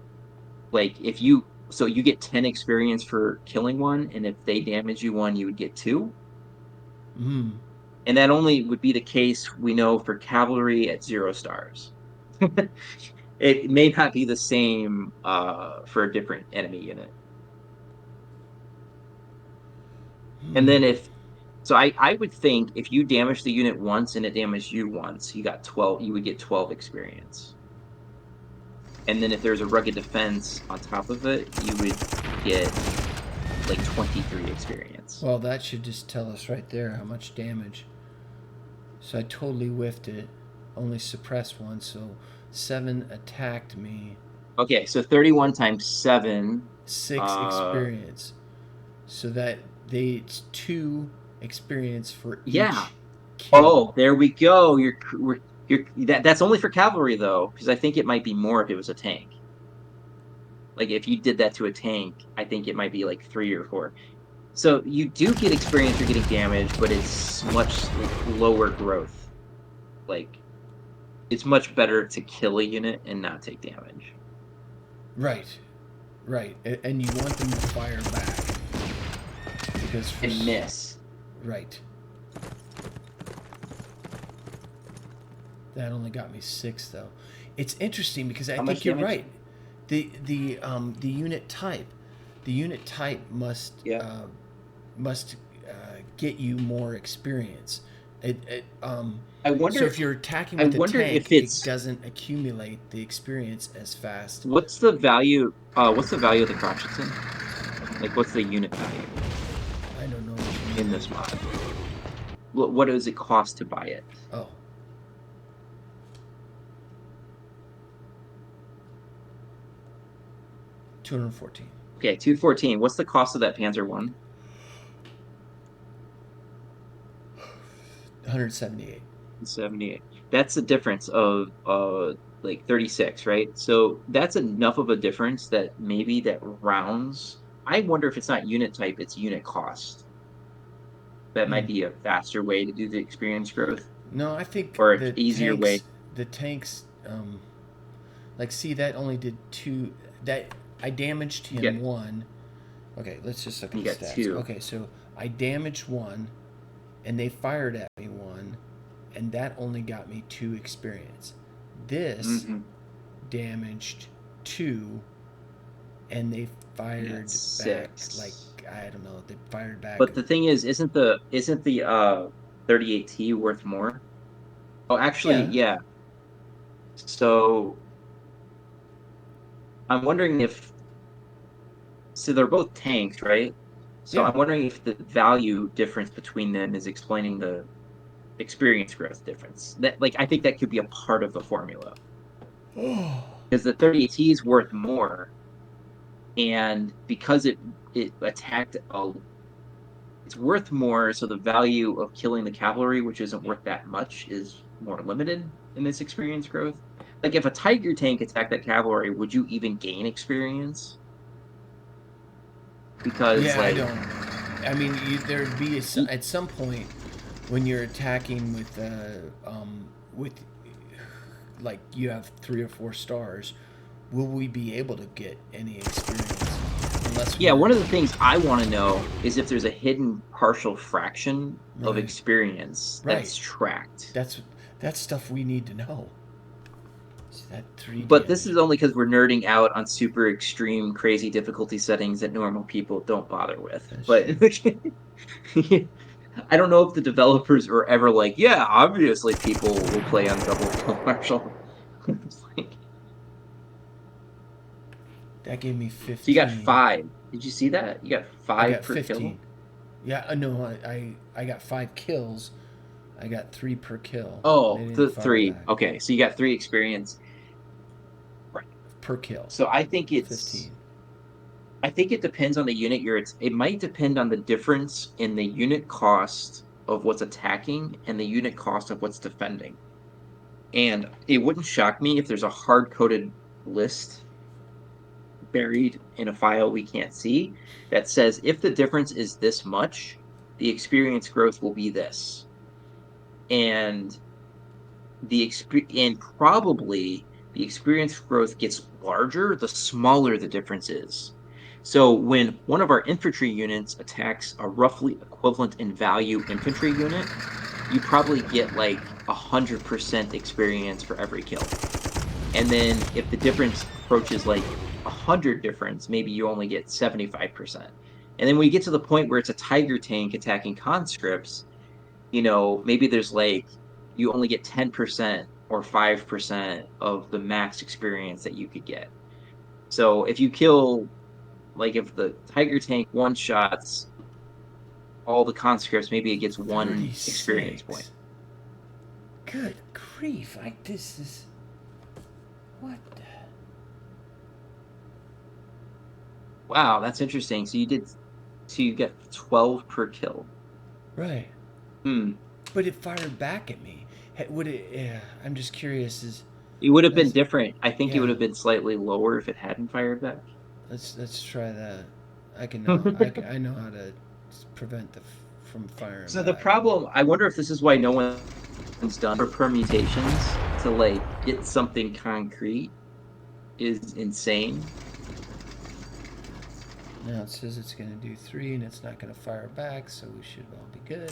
like if you so you get 10 experience for killing one, and if they damage you 1, you would get 2. Mm. And that only would be the case, we know, for cavalry at 0 stars. It may not be the same for a different enemy unit. And Hmm. then I would think if you damage the unit once and it damaged you once, you would get 12 experience. And then if there's a rugged defense on top of it, you would get like 23 experience. Well, that should just tell us right there how much damage. So I totally whiffed it. Only suppressed one, so 7 attacked me. Okay, so 31 times 7. 6 Uh, experience. So that it's 2 experience for yeah. each Oh, kill. there we go. That's only for cavalry though, because I think it might be more if it was a tank. Like if you did that to a tank, I think it might be like 3 or 4. So you do get experience for getting damage, but it's much like lower growth. Like it's much better to kill a unit and not take damage Right. Right. And you want them to fire back. Because for. and miss. Right. That only got me 6 though. It's interesting because I How much think you're damage? right. The unit type, must Yeah. must get you more experience. I So wonder. if you're attacking I with a wonder if tank, it it's doesn't accumulate the experience as fast. what's the value. What's the value of the Crotchetson? Like, what's the unit value I don't know what you in mean. this mod? What does it cost to buy it? Oh, 214. Okay, 214. What's the cost of that Panzer one? 178. 78. That's the difference of like 36, right? So that's enough of a difference that maybe that rounds. I wonder if it's not unit type, it's unit cost. That Hmm. might be a faster way to do the experience growth, No, I think or an easier way. the tanks, like, see, that only did 2. That I damaged You him get 1. Okay, let's just look at you the get stats. two. Okay, so I damaged 1, and they fired at me 1, and that only got me 2 experience. This Hmm. damaged 2, and they You got fired back, like, six. I don't know, they fired back. But the thing is, isn't the 38T worth more? Oh, actually, Yeah. yeah. So I'm wondering if so they're both tanks, right? So Yeah. I'm wondering if the value difference between them is explaining the experience growth difference. That like I think that could be a part of the formula Oh. because the 30AT is worth more, and because it attacked a it's worth more, so the value of killing the cavalry, which isn't worth that much, is more limited in this experience growth. Like if a tiger tank attacked that cavalry, would you even gain experience? Because Yeah, I like don't. I mean, there'd be at some point when you're attacking with like you have 3 or 4 stars. Will we be able to get any experience unless yeah, we're one of the things I want to know is if there's a hidden partial fraction of right? experience Right. that's tracked. That's that's stuff we need to know. It's that three But this damage. is only because we're nerding out on super extreme, crazy difficulty settings that normal people don't bother with. That's But true. I don't know if the developers were ever like, yeah, obviously people will play on double kill Marshall. It's like, That gave me so you got 15. 5. Did you see that? You got I 5 got per kill. 15. Yeah, no, I got 5 kills. I got 3 per kill. They Oh, didn't the fire 3. back Okay, so you got 3 experience. Right. per kill. So 15. I think it depends on the unit you're. It might depend on the difference in the unit cost of what's attacking and the unit cost of what's defending. And it wouldn't shock me if there's a hard coded list buried in a file we can't see that says if the difference is this much, the experience growth will be this. And and probably the experience growth gets larger the smaller the difference is. So when one of our infantry units attacks a roughly equivalent in value infantry unit, you probably get like 100% experience for every kill. And then if the difference approaches like 100 difference, maybe you only get 75%. And then when you get to the point where it's a tiger tank attacking conscripts, maybe there's like you only get 10% or 5% of the max experience that you could get. So if you kill, like if the Tiger tank one shots all the conscripts, maybe it gets 1 experience point. 36. Good grief. This is. What? Wow, that's interesting. So you get 12 per kill. Right. Hmm. But it fired back at me. Would it. Yeah, I'm just curious. It would have been That's. different. I think it would Yeah. have been slightly lower if it hadn't fired back. Let's try that. I can know. I know how to prevent from firing So the back. problem, I wonder if this is why no one's done for permutations to like get something concrete is insane. Now it says it's going to do 3 and it's not going to fire back, so we should all be good.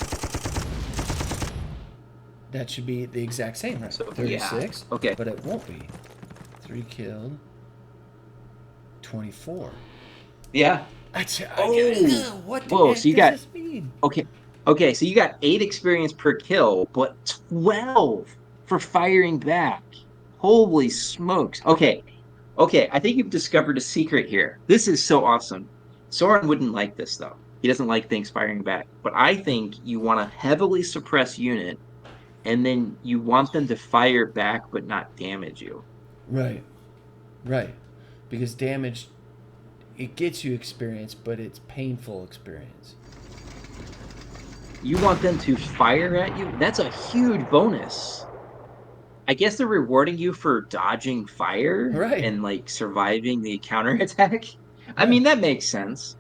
That should be the exact same, right? So yeah, 36, okay, but it won't be. 3 killed, 24. yeah. Oh, What the whoa. So heck you does got this mean? okay, okay. So you got 8 experience per kill, but 12 for firing back. Holy smokes. Okay, okay. I think you've discovered a secret here. This is so awesome. Soren wouldn't like this though. He doesn't like things firing back. But I think you want a heavily suppressed unit, and then you want them to fire back but not damage you. Right, right. Because damage, it gets you experience, but it's painful experience. You want them to fire at you? That's a huge bonus. I guess they're rewarding you for dodging fire Right, and like surviving the counterattack. I right. mean, that makes sense.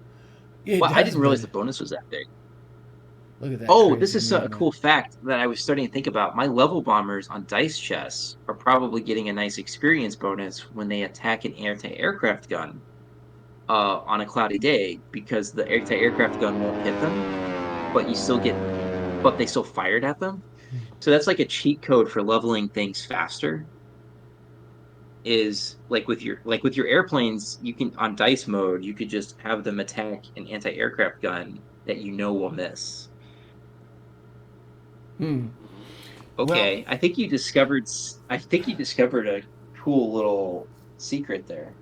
Yeah, it Well, I does, didn't but realize the bonus was that big. look at that Oh, this crazy is a movement. cool fact that I was starting to think about. My level bombers on dice chess are probably getting a nice experience bonus when they attack an anti-aircraft gun on a cloudy day because the anti-aircraft gun won't hit them, but they still fired at them. So that's like a cheat code for leveling things faster. Is like with your airplanes, you can on dice mode, you could just have them attack an anti-aircraft gun that will miss. Hmm. Well, Okay, I think you discovered a cool little secret there.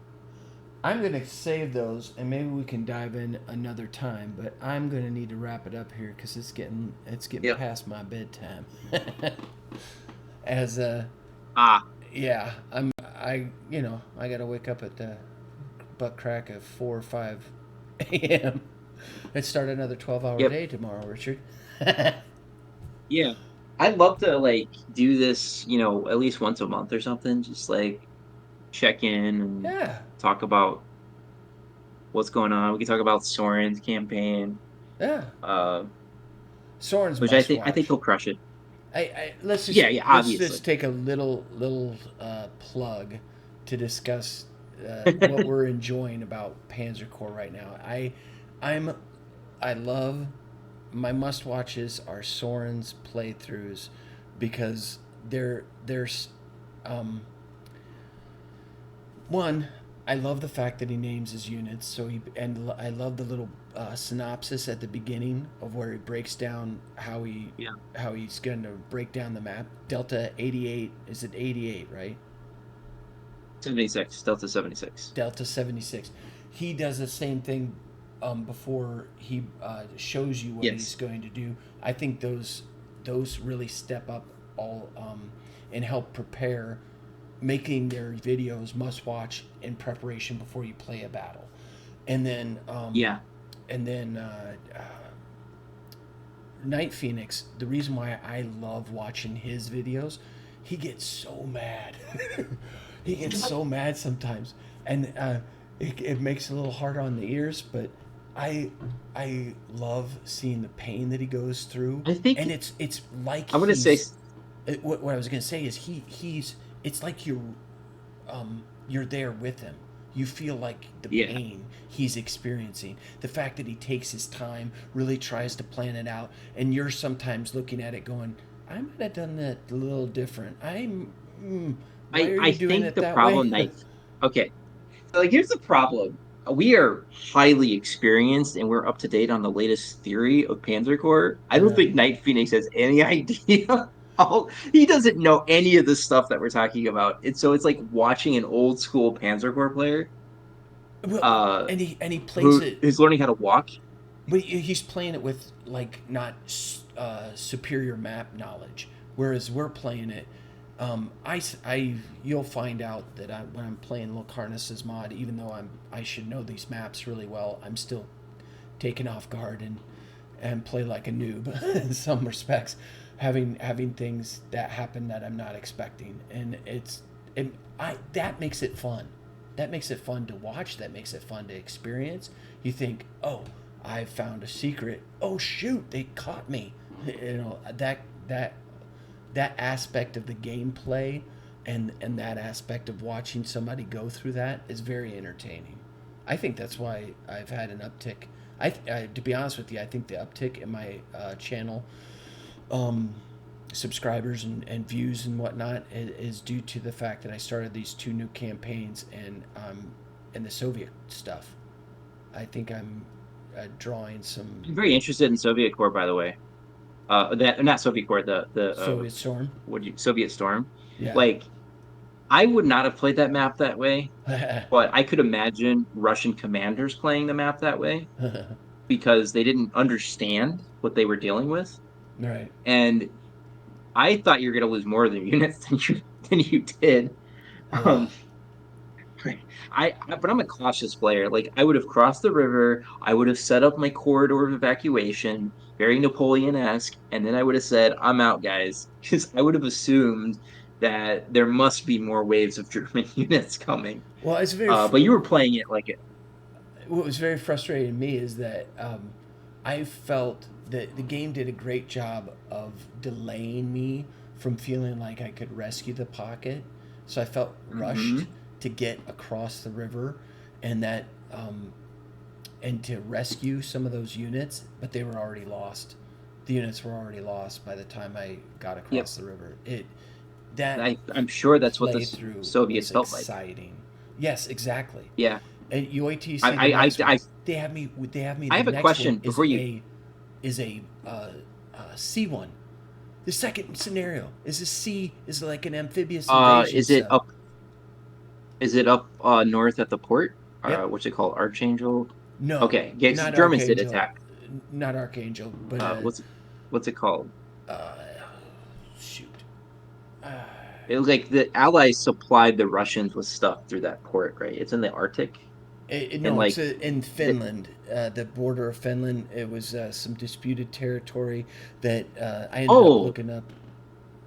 I'm gonna save those, and maybe we can dive in another time. But I'm gonna need to wrap it up here because it's getting Yep. past my bedtime. As Ah, yeah, I gotta wake up at the butt crack of 4 or 5 a.m. and start another 12-hour yep. day tomorrow, Richard. Yeah. I'd love to like do this, at least once a month or something. Just like check in and Yeah, talk about what's going on. We can talk about Soren's campaign, yeah. uh, Soren's which I must think I think watch. he'll crush it. Let's Yeah, just yeah, let's obviously. just take a little plug to discuss what we're enjoying about Panzer Corps right now. I'm I love my must watches are Soren's playthroughs because there's um, one. I love the fact that he names his units. I love the little synopsis at the beginning of where he breaks down Yeah. how he's going to break down the map. Delta 88, is it 88, right? 76, Delta 76. Delta 76. He does the same thing before he shows you what he's Yes. going to do. I think those really step up all and help prepare, making their videos must watch in preparation before you play a battle. And then Yeah. Night Phoenix, the reason why I love watching his videos, he gets so mad. He gets so mad sometimes, and it makes it a little harder on the ears. But I I love seeing the pain that he goes through, I think and it's like I'm gonna say what I was gonna say is he's it's like you're there with him. You feel like the yeah. pain he's experiencing, the fact that he takes his time, really tries to plan it out, and you're sometimes looking at it going, "I might have done that a little different. Why are I you doing think it the that way?" problem night. Okay. So like here's the problem. We are highly experienced and we're up to date on the latest theory of Panzer Corps. I don't think Night Phoenix has any idea. He doesn't know any of the stuff that we're talking about. It's like watching an old school Panzer Corps player Well, uh and he plays who it, is learning how to walk. but he's playing it with like not superior map knowledge, whereas we're playing it. You'll find out that when I'm playing Locarnus's mod, even though I should know these maps really well, I'm still taken off guard and play like a noob in some respects, having things that happen that I'm not expecting, and that makes it fun. That makes it fun to watch. That makes it fun to experience. You think, oh, I found a secret. Oh shoot, they caught me. That that aspect of the gameplay and that aspect of watching somebody go through that is very entertaining. I think that's why I've had an uptick. To be honest with you, I think the uptick in my channel um, subscribers and views and whatnot is due to the fact that I started these two new campaigns and the Soviet stuff. I think I'm drawing some I'm very interested in Soviet Corps, by the way. That not Soviet Corps, the Soviet storm. Soviet Storm. Yeah. Like I would not have played that map that way, but I could imagine Russian commanders playing the map that way because they didn't understand what they were dealing with. Right. And I thought you were going to lose more of their units than you did. Yeah. Um, but I'm a cautious player. Like I would have crossed the river, I would have set up my corridor of evacuation, very Napoleon-esque, and then I would have said, "I'm out, guys," because I would have assumed that there must be more waves of German units coming. Well, But you were playing it like it. what was very frustrating to me is that I felt that the game did a great job of delaying me from feeling like I could rescue the pocket. So I felt rushed Mhm. to get across the river, and that and to rescue some of those units, but they were already lost. The units were already lost by the time I got Yep. across the river. That I'm sure that's what the playthrough Soviets was felt like. exciting. Yes, exactly. Yeah. And UATC, the I, next I, one, I, they have me. I The have a next one question before you. is a C1. The second scenario is a C is like an amphibious invasion Is it sub. up? Is it up north at the port? Yep. What's it called? Archangel. No, Okay, yeah, 'cause the not Germans did Archangel. attack. Not Archangel, but What's it called? uh, shoot. Uh, It was like the Allies supplied the Russians with stuff through that port, right? It's in the Arctic, and no, it's like, in the, Finland, the border of Finland. It was some disputed territory that I ended up oh, looking up.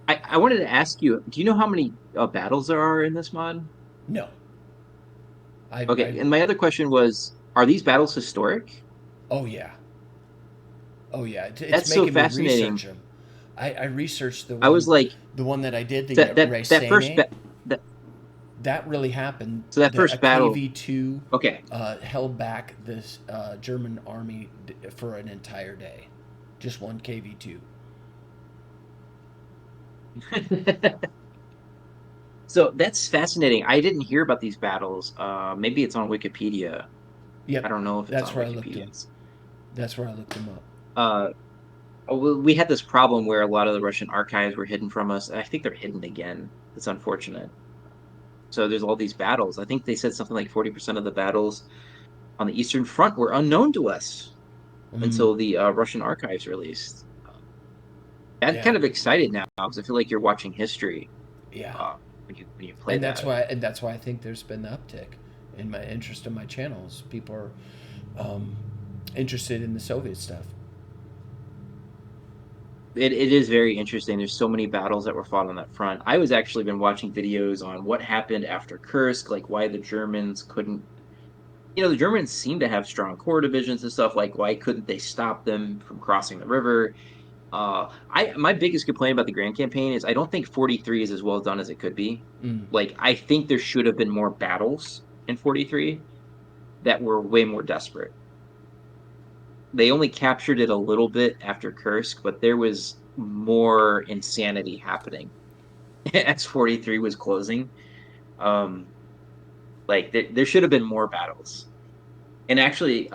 I wanted to ask you, do you know how many battles there are in this mod? No, I Okay, and my other question was, are these battles historic? oh yeah, oh yeah. It's That's so making me fascinating. research them. I researched I was like, the one that I did, the that first Raisene. that That really happened. so that A first battle. KV-2 Okay. held back this German army for an entire day. Just one KV-2. So that's fascinating. I didn't hear about these battles. Maybe it's on Wikipedia. I Yep, don't know if it's that's on where I looked Wikipedia. them. That's where I looked them up. Uh, we had this problem where a lot of the Russian archives were hidden from us. I think they're hidden again. It's unfortunate. So there's all these battles. I think they said something like 40% of the battles on the Eastern Front were unknown to us Mm, until the Russian archives released. I'm yeah, kind of excited now because I feel like you're watching history yeah, when you play that. and that's why I think there's been the uptick in my interest in my channels. People are um, interested in the Soviet stuff. It is very interesting. There's so many battles that were fought on that front. I was actually been watching videos on what happened after Kursk, like why the Germans couldn't. The Germans seem to have strong core divisions and stuff. Like why couldn't they stop them from crossing the river? I my biggest complaint about the Grand Campaign is I don't think 43 is as well done as it could be. Mm, Like I think there should have been more battles in 43 that were way more desperate. They only captured it a little bit after Kursk, but there was more insanity happening as 43 was closing. Um, like there should have been more battles. And actually,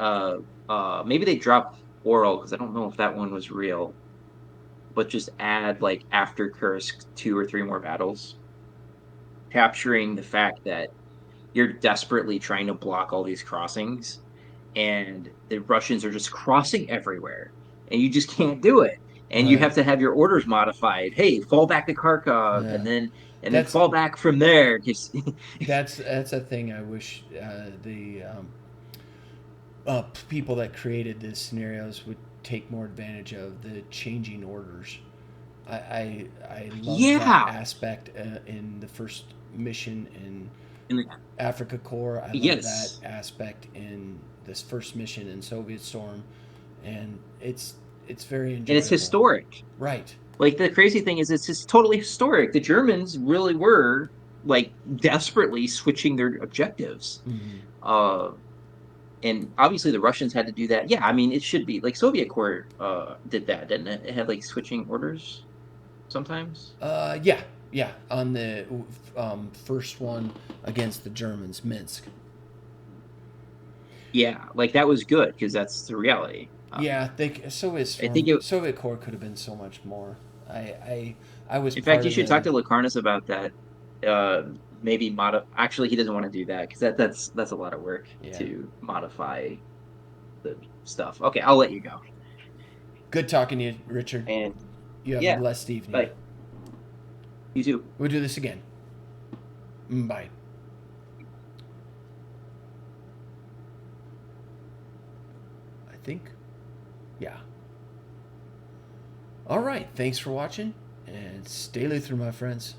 maybe they dropped Oral because I don't know if that one was real, but just add like after Kursk two or three more battles, capturing the fact that you're desperately trying to block all these crossings and the Russians are just crossing everywhere, and you just can't do it. And you right. have to have your orders modified. Hey, fall back to Kharkov, Yeah. and then That's fall back from there. that's a thing I wish the people that created these scenarios would take more advantage of the changing orders. I love that Yeah, aspect in the first mission in and Africa Corps. I love that yes, aspect in this first mission in Soviet Storm, and it's very and it's enjoyable. historic. Right. Like the crazy thing is, it's just totally historic. The Germans really were like desperately switching their objectives. Mm-hmm. Uh, and obviously the Russians had to do that. Yeah, I mean it should be like Soviet Corps did that, didn't it? It had like switching orders sometimes. Yeah, yeah. On the first one against the Germans, Minsk. Yeah, like that was good because that's the reality. Yeah, I think it. Soviet Corps could have been so much more. I I, I was In fact, part you of should talk the to Lucarnis about that. Uh, maybe modify. Actually, he doesn't want to do that because that's a lot of work yeah. to modify the stuff. Okay, I'll let you go. Good talking to you, Richard. And You have a yeah, blessed evening. bye. You too. We'll do this again. Bye. I think. Yeah. All right. Thanks for watching, and stay Lutheran, my friends.